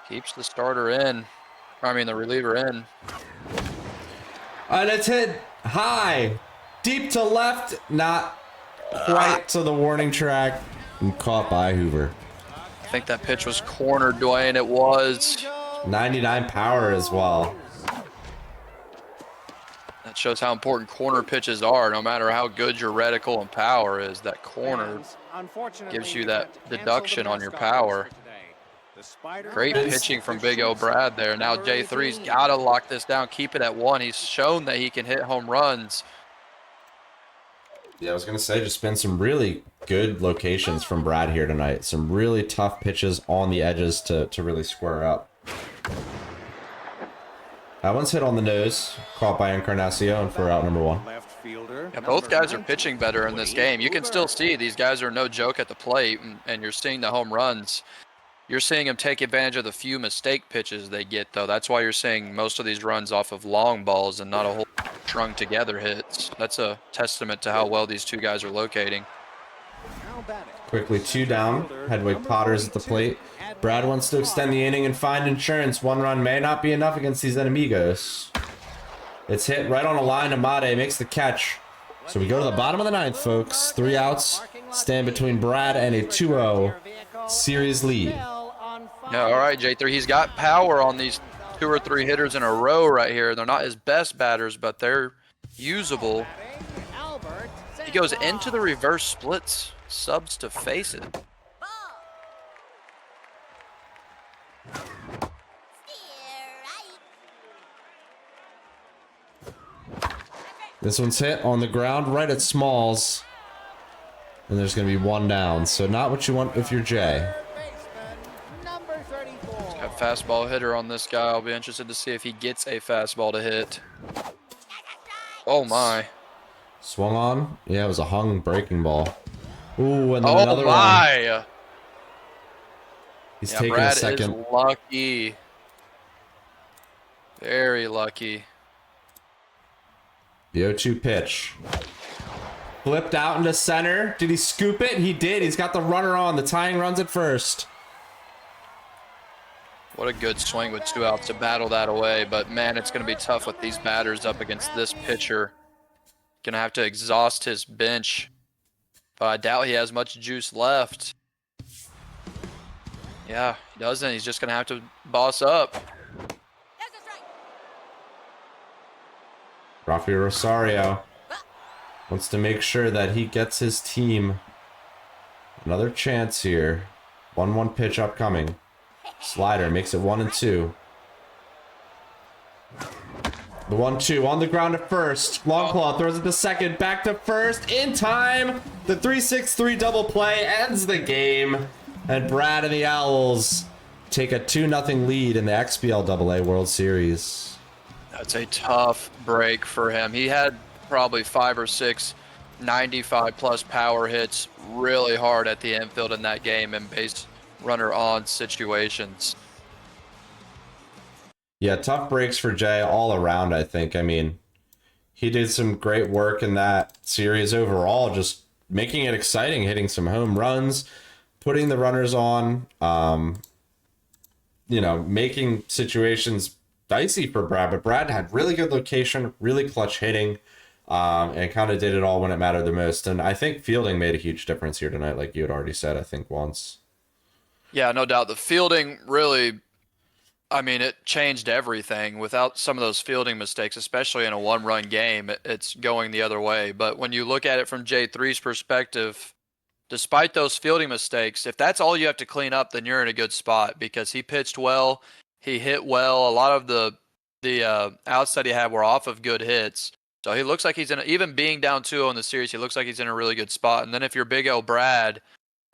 Keeps the starter in. I mean, the reliever in. And it's hit high. Deep to left. Not quite to the warning track. And caught by Hoover. I think that pitch was cornered, Dwayne. It was. 99 power as well. That shows how important corner pitches are. No matter how good your reticle and power is, that corner gives you that deduction on your power. Great pitching from Big O Brad there. Now J3's got to lock this down, keep it at 1. He's shown that he can hit home runs. Yeah, I was going to say, just been some really good locations from Brad here tonight. Some really tough pitches on the edges to really square up. That one's hit on the nose, caught by Encarnacion for out number 1. Yeah, both guys are pitching better in this game. You can still see these guys are no joke at the plate, and you're seeing the home runs. You're seeing them take advantage of the few mistake pitches they get, though. That's why you're seeing most of these runs off of long balls and not a whole strung together hits. That's a testament to how well these two guys are locating. Quickly 2 down. Hedwig Potter's at the plate. Brad wants to extend the inning and find insurance. 1 run may not be enough against these enemigos. It's hit right on a line. Amade makes the catch. So we go to the bottom of the 9th, folks. 3 outs. Stand between Brad and a 2-0 series lead. Yeah, all right, J3. He's got power on these 2 or 3 hitters in a row right here. They're not his best batters, but they're usable. He goes into the reverse splits, subs to face it. This one's hit on the ground right at Smalls. And there's going to be 1 down. So not what you want if you're Jay. Got fastball hitter on this guy. I'll be interested to see if he gets a fastball to hit. Oh my. Swung on. Yeah, it was a hung breaking ball. Ooh, and then Oh another one. my. He's Yeah, taking Brad a second. is lucky. Very lucky. The 0-2 pitch. Flipped out into center. Did he scoop it? He did. He's got the runner on. The tying runs at first. What a good swing with 2 outs to battle that away. But man, it's going to be tough with these batters up against this pitcher. Going to have to exhaust his bench. But I doubt he has much juice left. Yeah, he doesn't. He's just going to have to boss up. Rafi Rosario wants to make sure that he gets his team another chance here. 1-1 pitch upcoming. Slider makes it 1-2. The 1-2 on the ground at first. Longclaw throws it to second. Back to first. In time. The 3-6-3 double play ends the game. And Brad and the Owls take a 2-0 lead in the XBL AA World Series. That's a tough break for him. He had probably 5 or 6 95-plus power hits really hard at the infield in that game in base runner on situations. Yeah, tough breaks for Jay all around, I think. I mean, he did some great work in that series overall, just making it exciting, hitting some home runs, putting the runners on, making situations dicey for Brad. But Brad had really good location, really clutch hitting, and kind of did it all when it mattered the most. And I think fielding made a huge difference here tonight, like you had already said, I think, once. Yeah, no doubt. The fielding really, it changed everything. Without some of those fielding mistakes, especially in a 1-run game, it's going the other way. But when you look at it from J3's perspective, despite those fielding mistakes, if that's all you have to clean up, then you're in a good spot because he pitched well, he hit well. A lot of the outs that he had were off of good hits. So he looks like he's even being down 2-0 in the series, he looks like he's in a really good spot. And then if you're Big O Brad,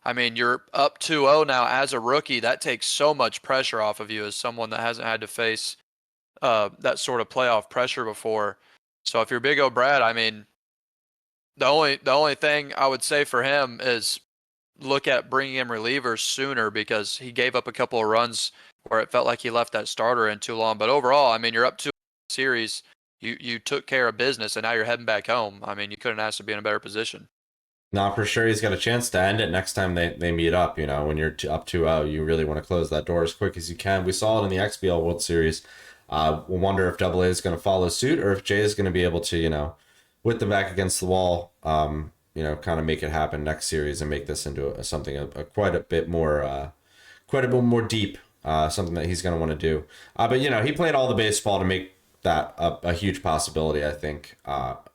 you're up 2-0 now as a rookie. That takes so much pressure off of you as someone that hasn't had to face that sort of playoff pressure before. So if you're Big O Brad, I mean, the only thing I would say for him is look at bringing him relievers sooner, because he gave up a couple of runs where it felt like he left that starter in too long. But overall, I mean, you're up to a series. You took care of business, and now you're heading back home. I mean, you couldn't ask to be in a better position. No, for sure he's got a chance to end it next time they meet up. You know, when you're up 2-0, you really want to close that door as quick as you can. We saw it in the XBL World Series. We'll wonder if AA is going to follow suit, or if Jay is going to be able to, you know, with the back against the wall, you know, kind of make it happen next series and make this into something quite a bit more deep, something that he's going to want to do. But you know, he played all the baseball to make that a huge possibility, I think,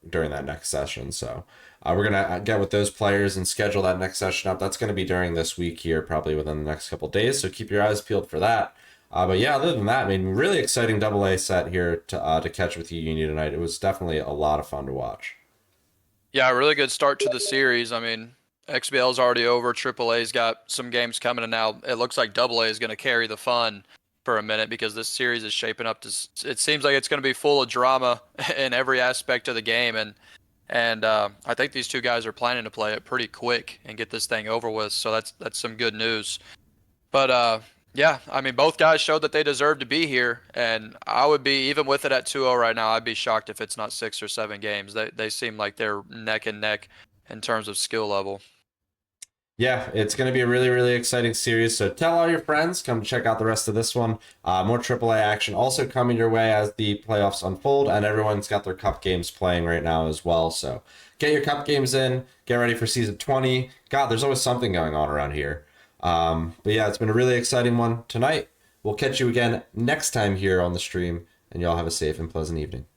during that next session. So we're gonna get with those players and schedule that next session up. That's going to be during this week here, probably within the next couple of days. So keep your eyes peeled for that. But yeah, other than that, I mean, really exciting AA set here to catch with you Uni tonight. It was definitely a lot of fun to watch. Yeah, a really good start to the series. I mean, XBL's already over. AAA's got some games coming, and now it looks like AA is going to carry the fun for a minute, because this series is shaping up to. It seems like it's going to be full of drama in every aspect of the game, and I think these two guys are planning to play it pretty quick and get this thing over with. So that's some good news. But yeah, I mean, both guys showed that they deserve to be here, and I would be, even with it at 2-0 right now, I'd be shocked if it's not 6 or 7 games. They seem like they're neck and neck in terms of skill level. Yeah, it's going to be a really, really exciting series. So tell all your friends, come check out the rest of this one. More AAA action also coming your way as the playoffs unfold, and everyone's got their cup games playing right now as well. So get your cup games in, get ready for season 20. God, there's always something going on around here. But yeah, it's been a really exciting one tonight. We'll catch you again next time here on the stream, and y'all have a safe and pleasant evening.